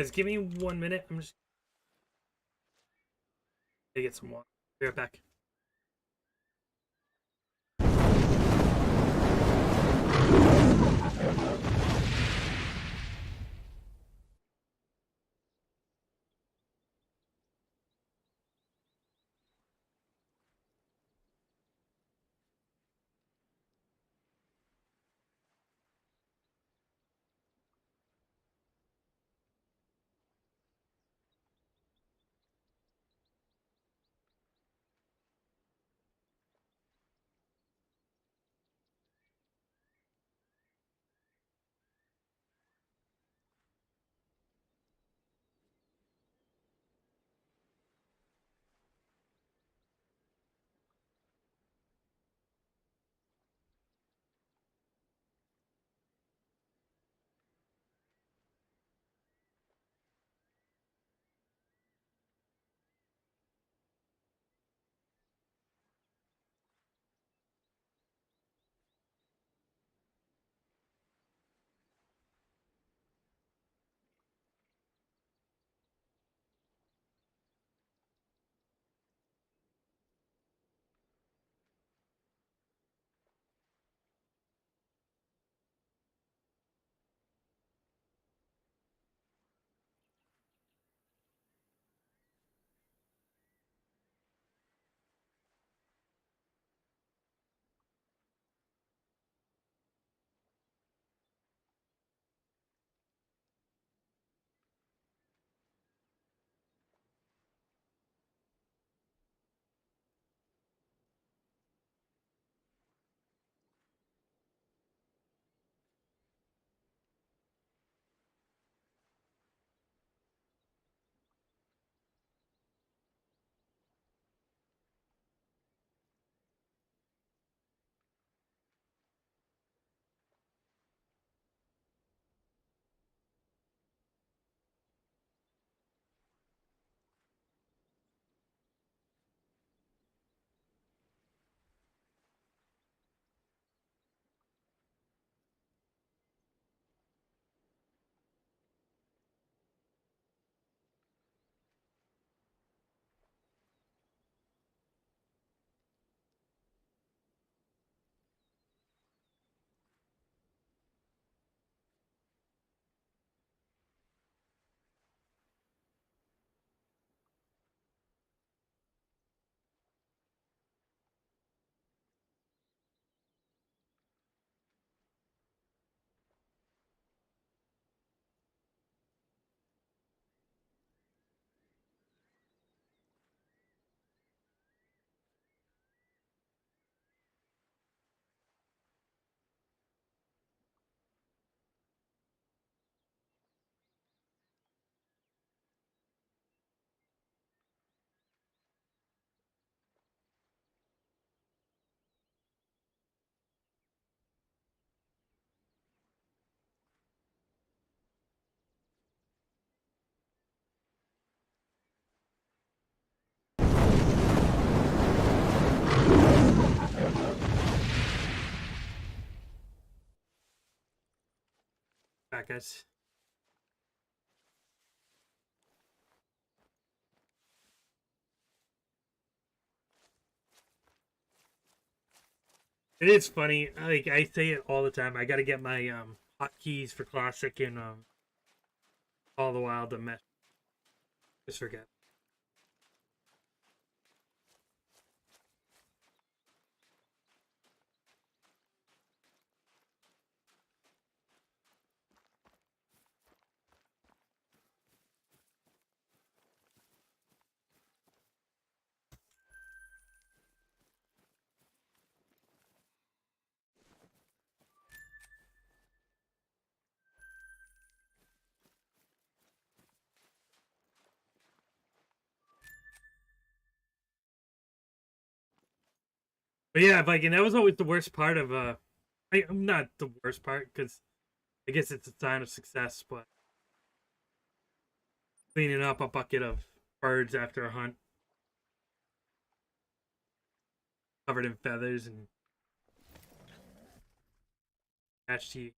Guys, give me 1 minute. I'm just gonna get some water. Be right back. Back, guys. It is funny. Like I say it all the time. I got to get my hotkeys for classic and all the while to mess. Just forget. But yeah, Viking, that was always the worst part of I'm not the worst part because I guess it's a sign of success, but cleaning up a bucket of birds after a hunt covered in feathers and attached to you.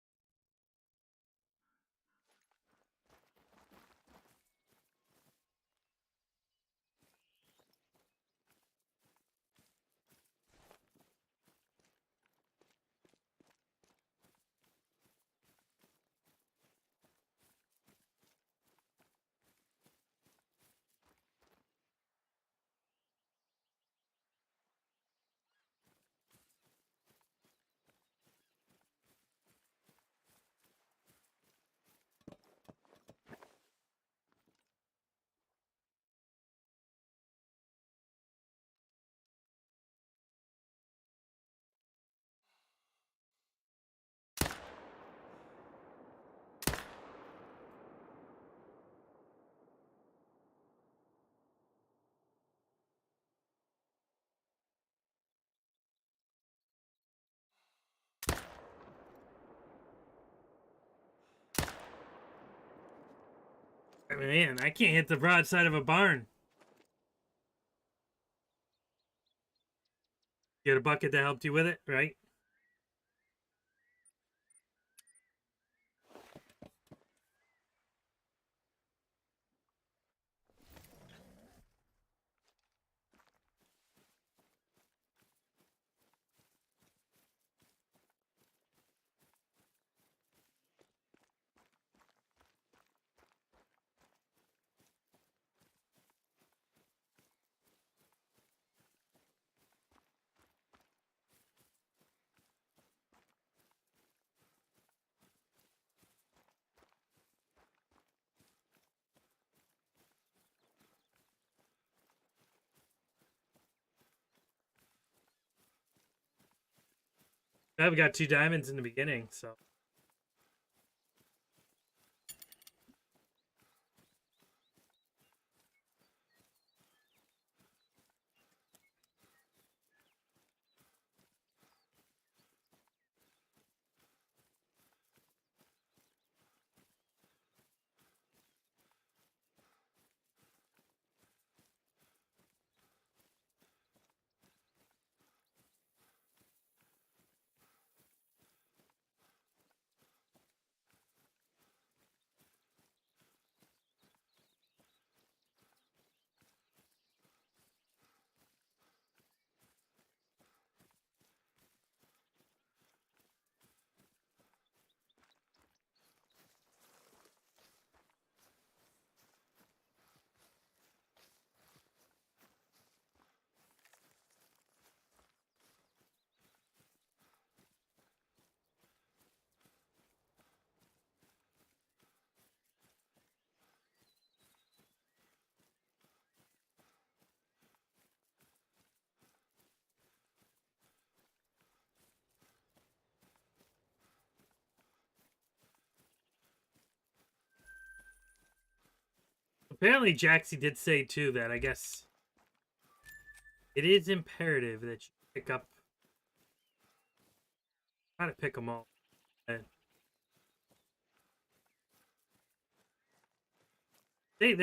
Man, I can't hit the broadside of a barn. You had a bucket that helped you with it, right? I've got 2 diamonds in the beginning, so. Apparently, Jaxie did say, too, that I guess it is imperative that you pick up. Try to pick them all. They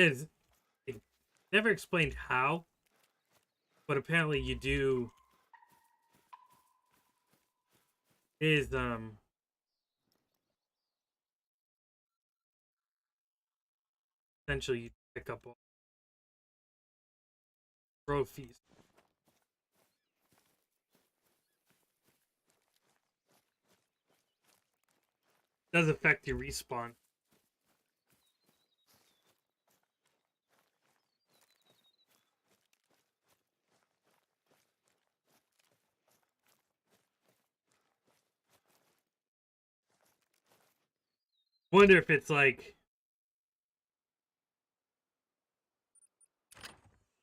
never explained how, but apparently you do. Is essentially you pick up all trophies. Does affect your respawn. Wonder if it's like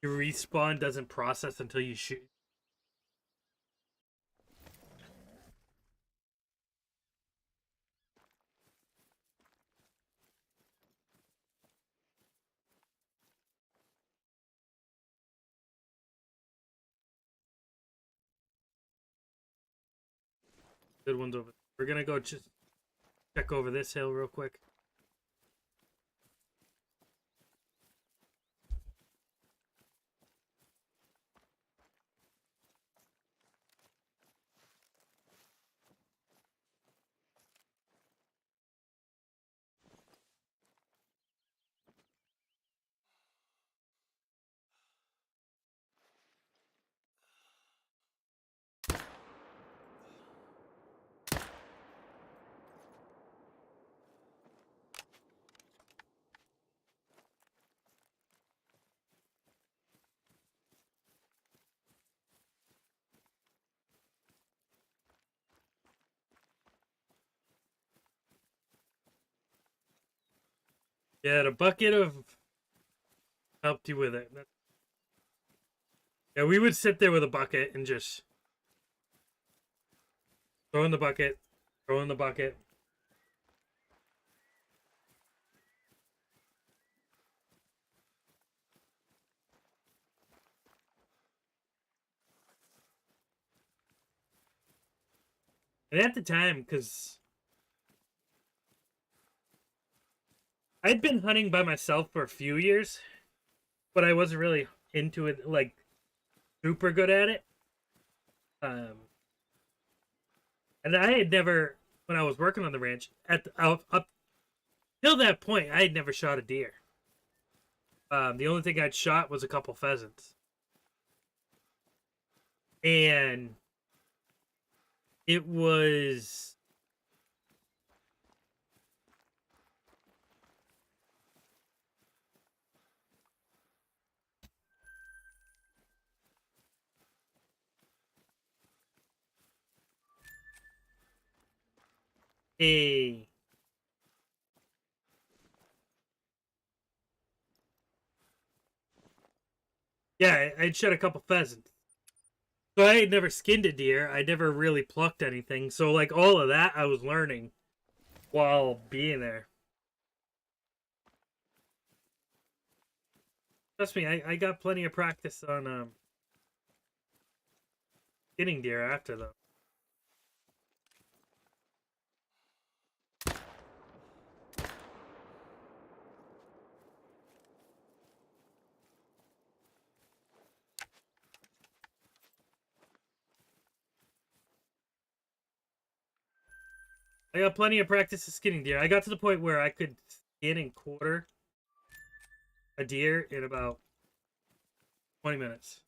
your respawn doesn't process until you shoot. Good ones over. We're gonna go just check over this hill real quick. Yeah, the bucket of helped you with it. Yeah, we would sit there with a bucket and just throw in the bucket, throw in the bucket. And at the time, because I'd been hunting by myself for a few years, but I wasn't really into it, like super good at it. Um, and I had never, when I was working on the ranch, up till that point, I had never shot a deer. The only thing I'd shot was a couple pheasants, and it was a yeah. I'd shot a couple pheasants, so I had never skinned a deer. I never really plucked anything. So like all of that, I was learning while being there. Trust me, I got plenty of practice on skinning deer after though. I got plenty of practice of skinning deer. I got to the point where I could skin and quarter a deer in about 20 minutes.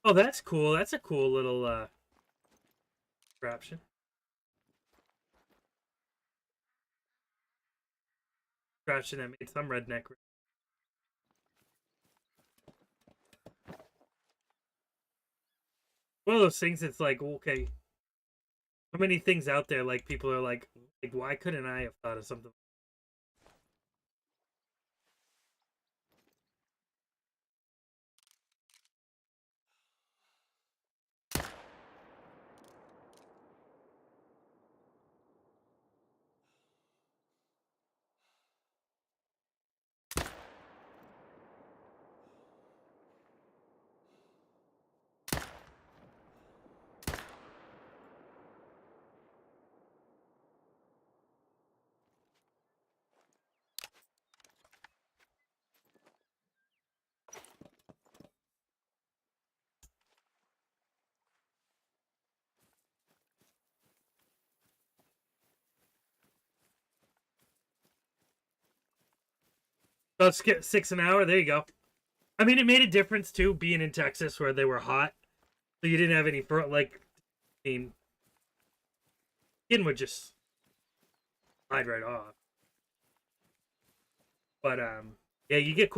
Oh, that's cool. That's a cool little contraption. Contraption that made some redneck. One of those things. It's like, okay, how many things out there? Like people are like, why couldn't I have thought of something? Let's get 6 an hour. There you go. I mean, it made a difference too, being in Texas where they were hot, so you didn't have any like. I mean, skin would just slide right off. But yeah, you get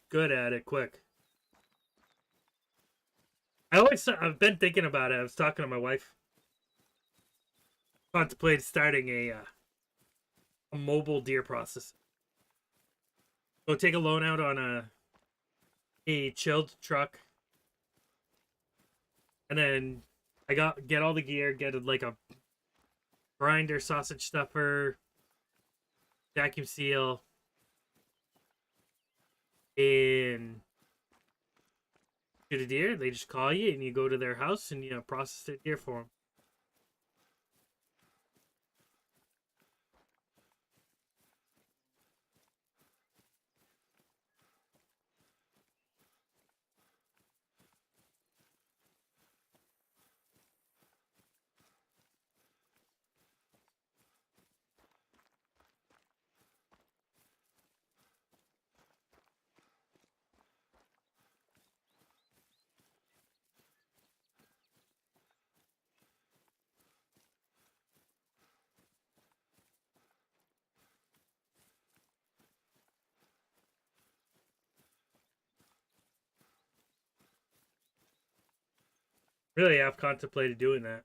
good at it quick. I've been thinking about it. I was talking to my wife, contemplated starting a mobile deer process. So take a loan out on a chilled truck, and then get all the gear, get like a grinder, sausage stuffer, vacuum seal, and shoot a deer. They just call you, and you go to their house and you process their deer for them. Really, I've contemplated doing that.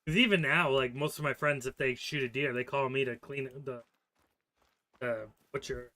Because even now, like most of my friends, if they shoot a deer, they call me to clean the butcher.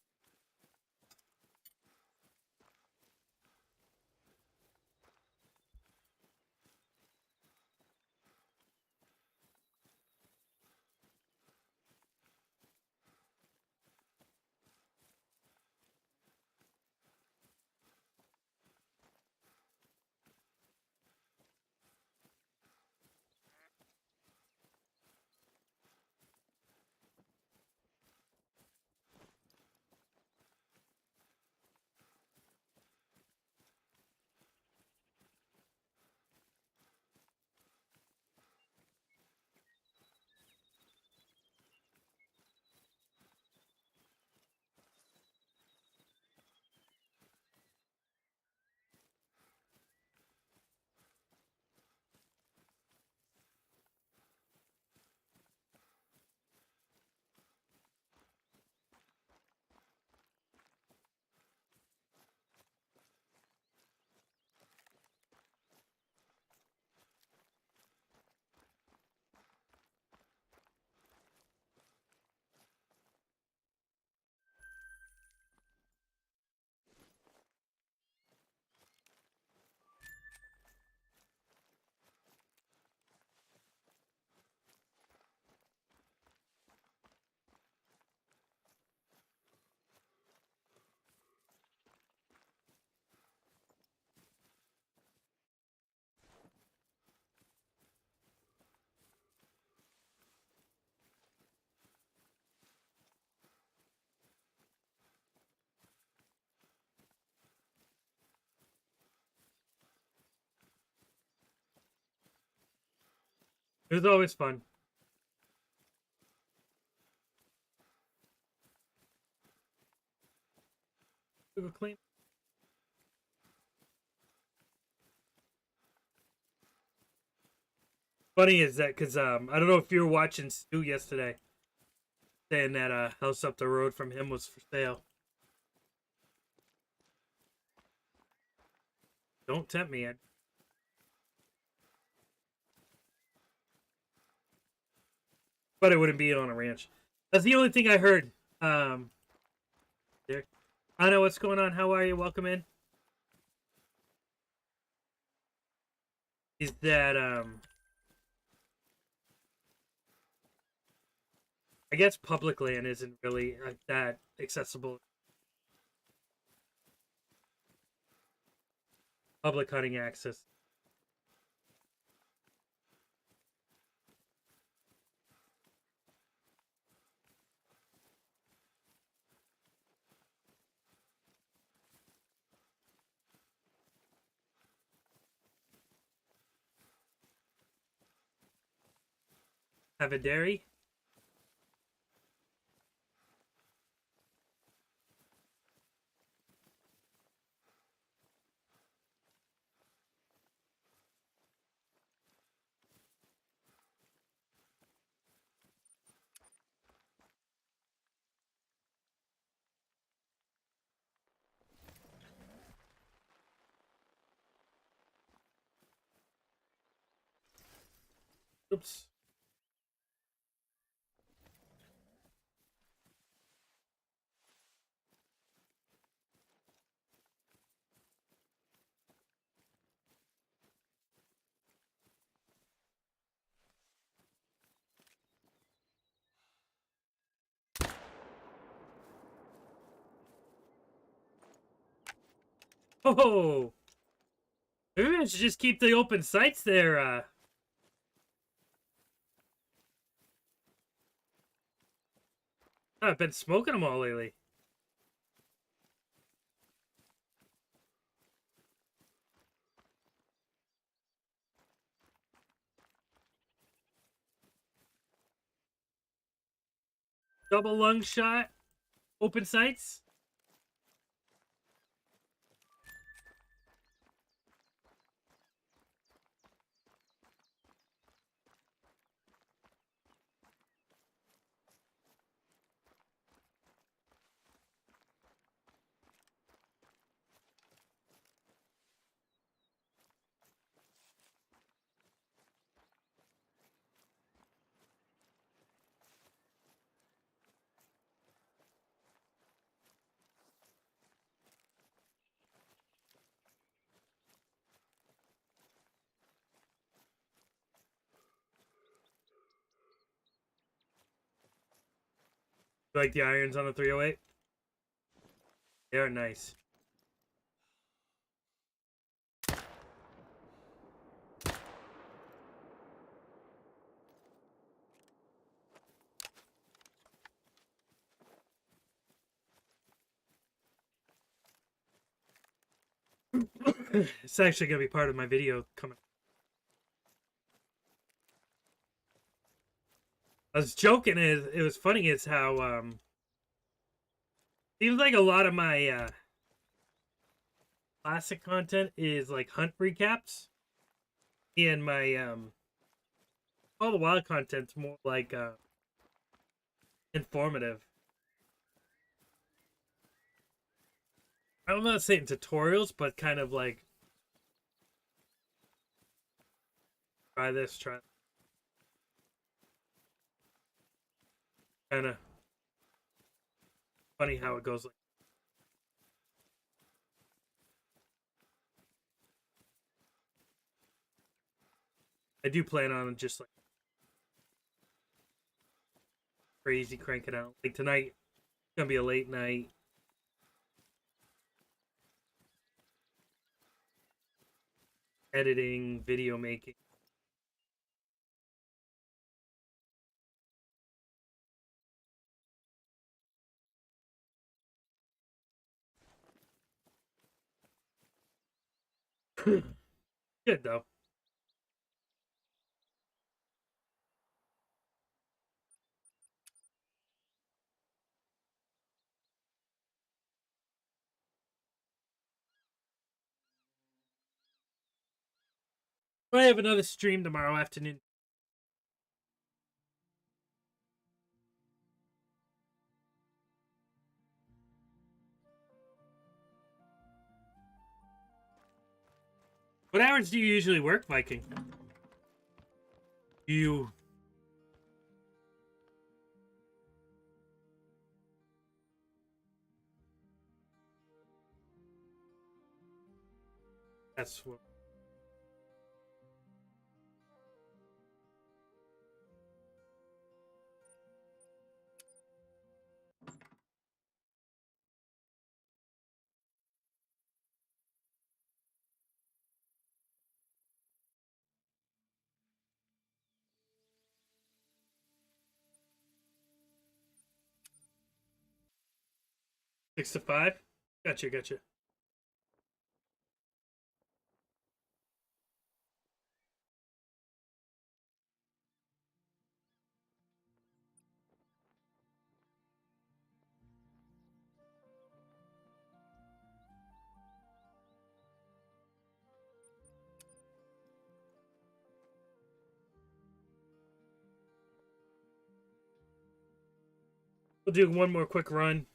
It was always fun. Go clean. Funny is that because I don't know if you were watching Stu yesterday, saying that house up the road from him was for sale. Don't tempt me. But it wouldn't be on a ranch. That's the only thing I heard. There. I know what's going on. How are you? Welcome in. Is that I guess public land isn't really that accessible. Public hunting access. Have a dairy. Oops. Oh, maybe I should just keep the open sights there. I've been smoking them all lately. Double lung shot, open sights. Like the irons on the 308. They are nice. It's actually gonna be part of my video coming. I was joking. It was funny. Is how seems like a lot of my classic content is like hunt recaps, and my all the wild content's more like informative. I'm not saying tutorials, but kind of like try this, try kind of funny how it goes. Like I do plan on just like crazy cranking out. Like tonight, it's gonna be a late night. Editing, video making. Good though. I have another stream tomorrow afternoon. What hours do you usually work, Viking? You... That's what... Six to five? Gotcha, gotcha. We'll do one more quick run.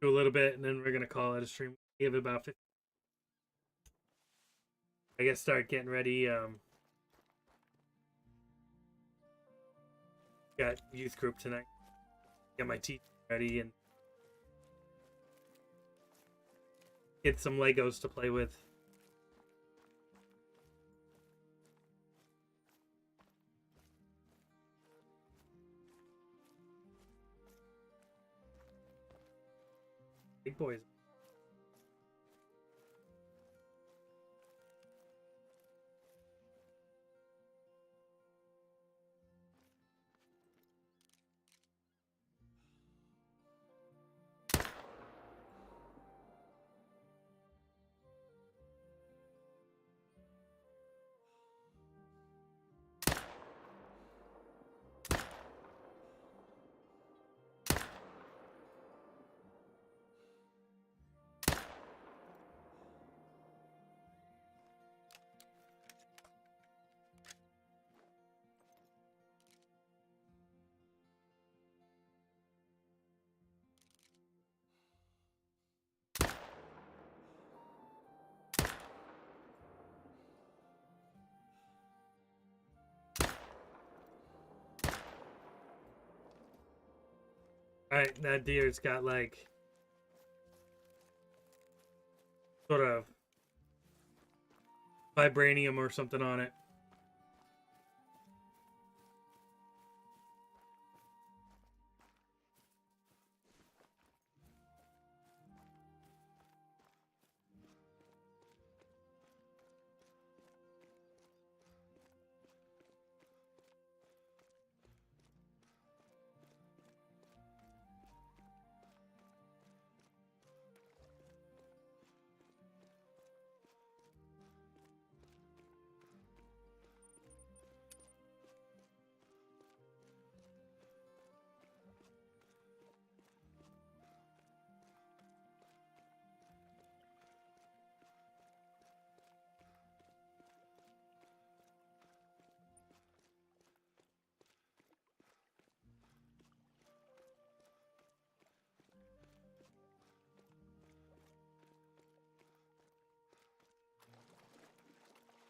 Do a little bit, and then we're going to call it a stream. Give it about 50. I guess start getting ready. Got youth group tonight. Get my teeth ready and get some Legos to play with. Big boys. Alright, that deer's got like sort of vibranium or something on it.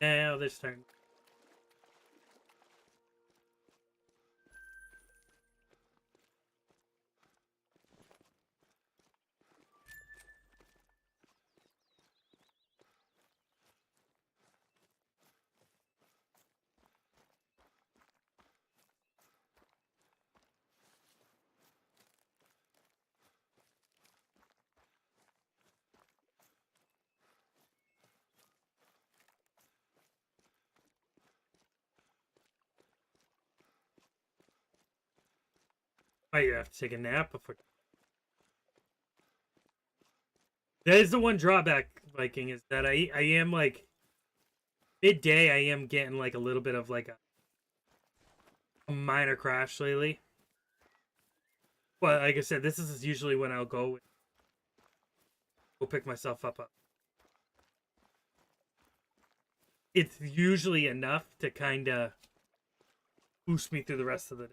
Now this turn. Why you have to take a nap before? That is the one drawback, Viking, is that I am like midday. I am getting like a little bit of like a minor crash lately. Well, like I said, this is usually when I'll go pick myself up. it's usually enough to kind of boost me through the rest of the day.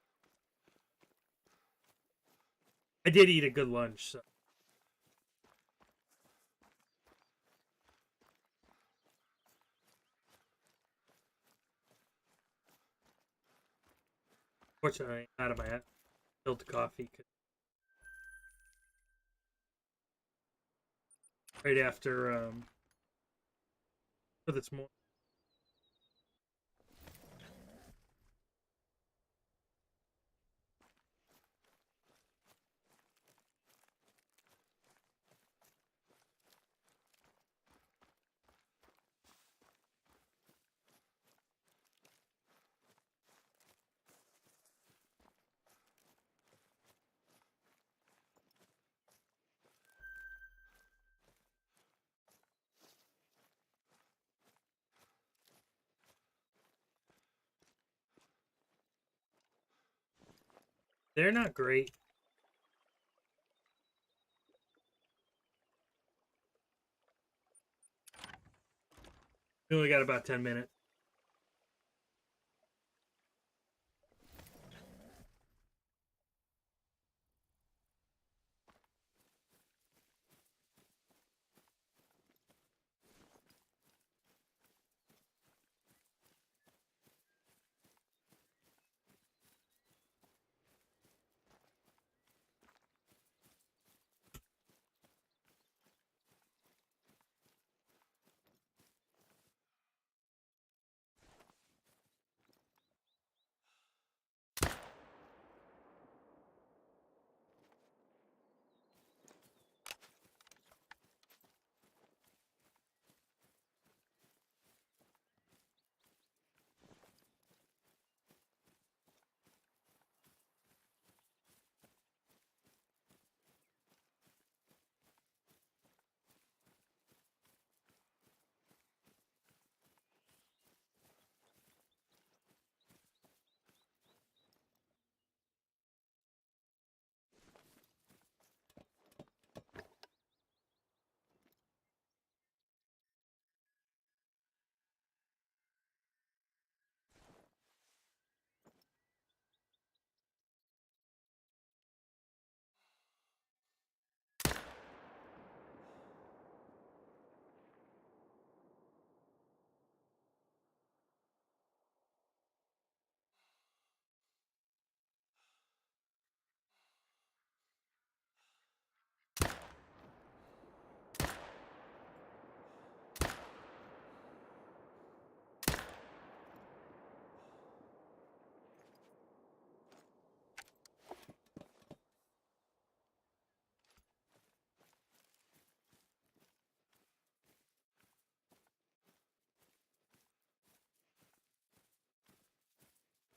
I did eat a good lunch, so fortunately I'm out of my filter coffee right after for this morning. They're not great. We only got about 10 minutes.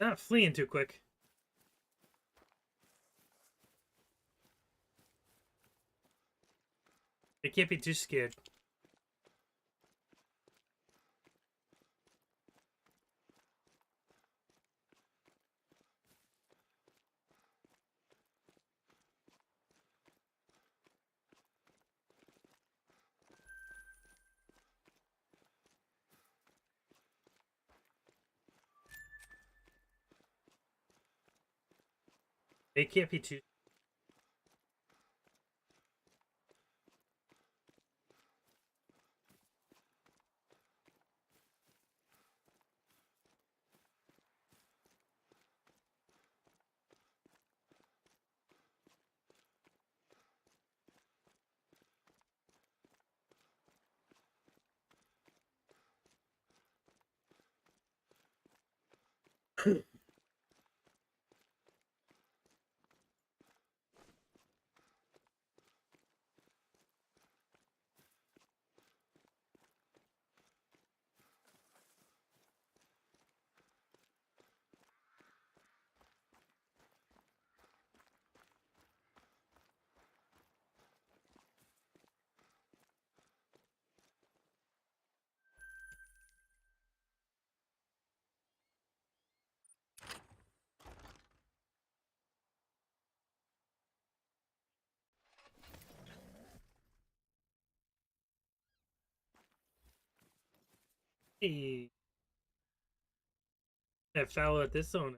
Not fleeing too quick. They can't be too scared. They can't be too. Hey, that fallow at this zone.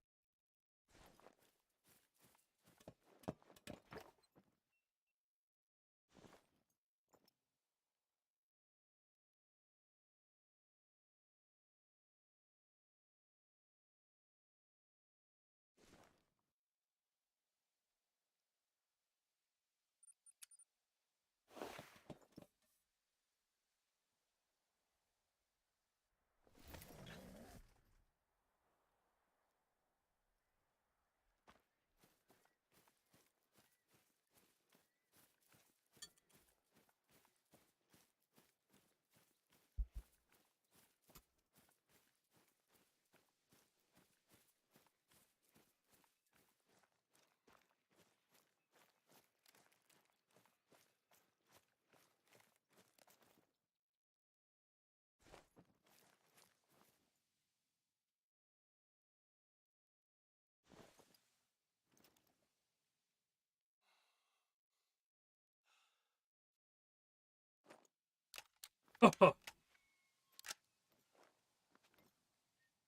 Oh,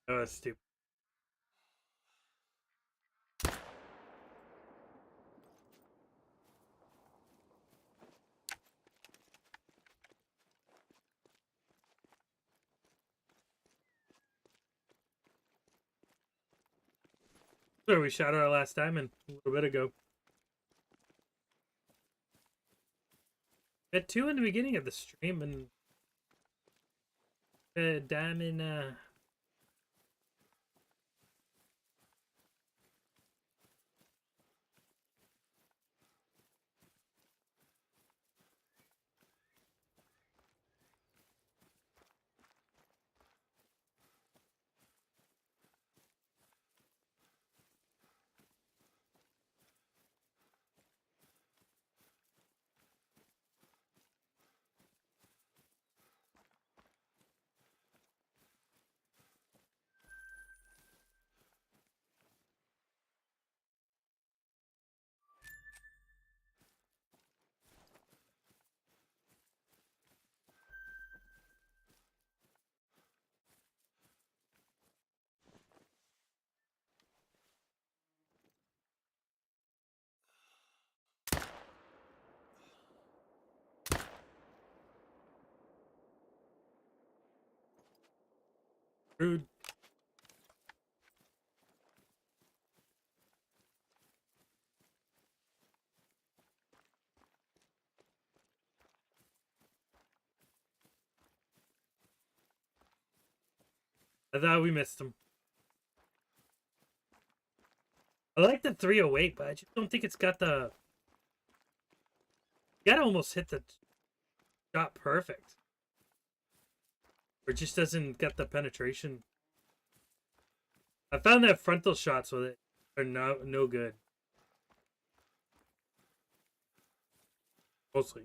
that's stupid. So we shot our last diamond a little bit ago. We had two in the beginning of the stream, and diamond. Rude. I thought we missed him. I like the 308, but I just don't think it's got the. You gotta almost hit the shot perfect. Or it just doesn't get the penetration. I found that frontal shots with it are no good. Mostly.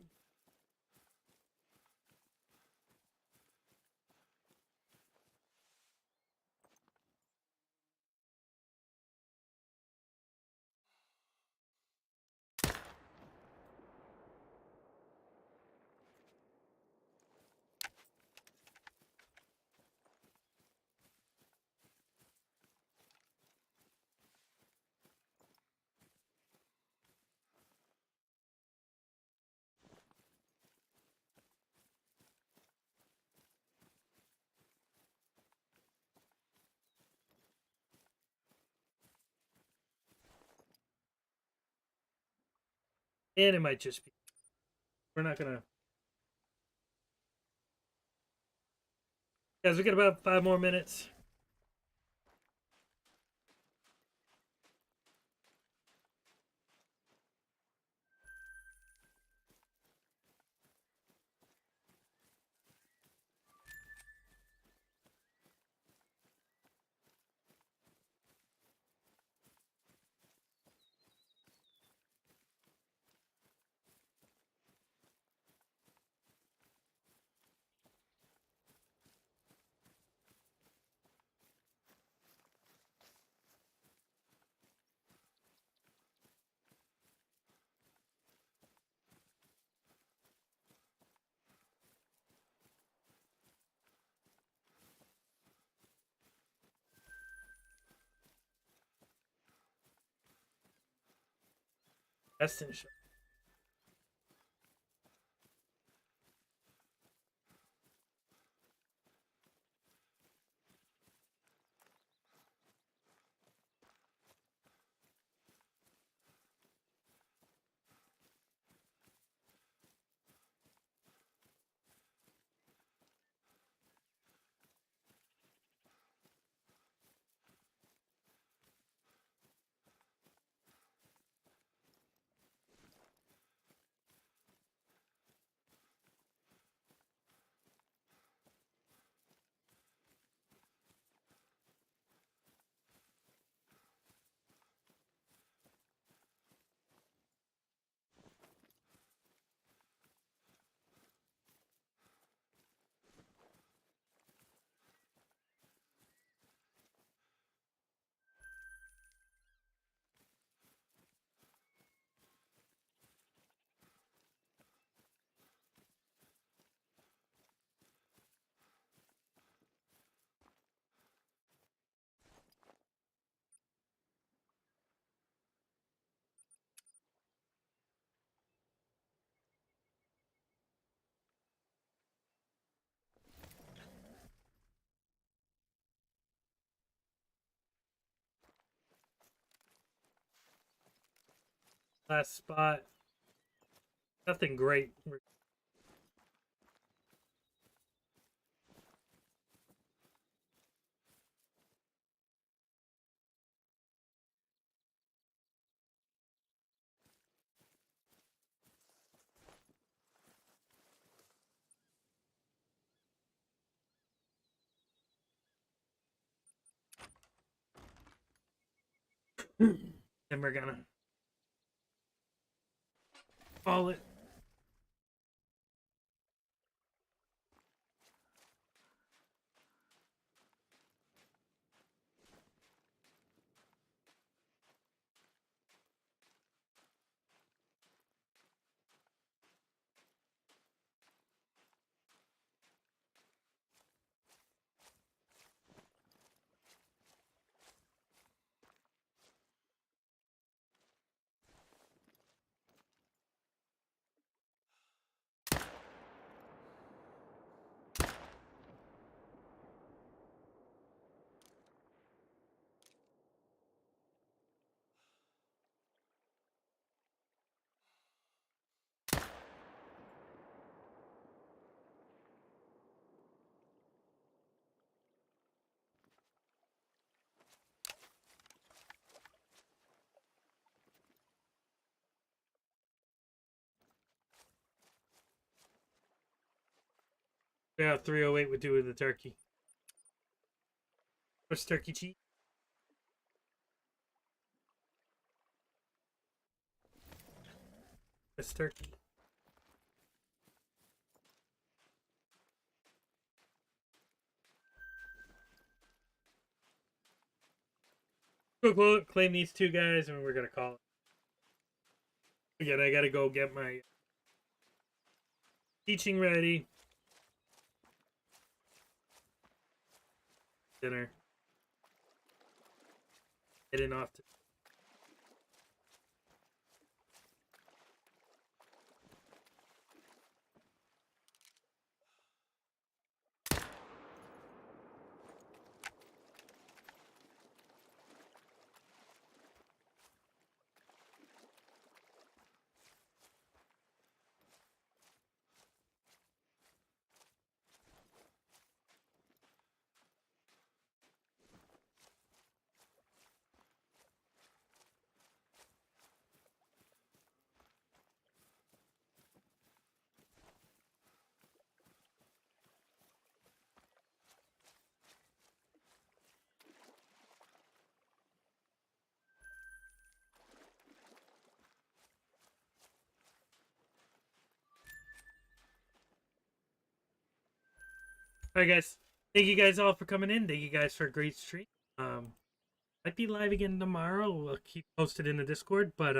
And it might just be. We're not gonna. Guys, we got about 5 more minutes. Destin shot. Last spot. Nothing great. And we're gonna call it. Yeah, 308 would do with the turkey. What's turkey cheese? What's turkey? Go claim these two guys, and we're gonna call it. Again, I gotta go get my teaching ready. Dinner. Getting off to. All right, guys. Thank you guys all for coming in. Thank you guys for a great stream. Might be live again tomorrow. We'll keep posted in the Discord, but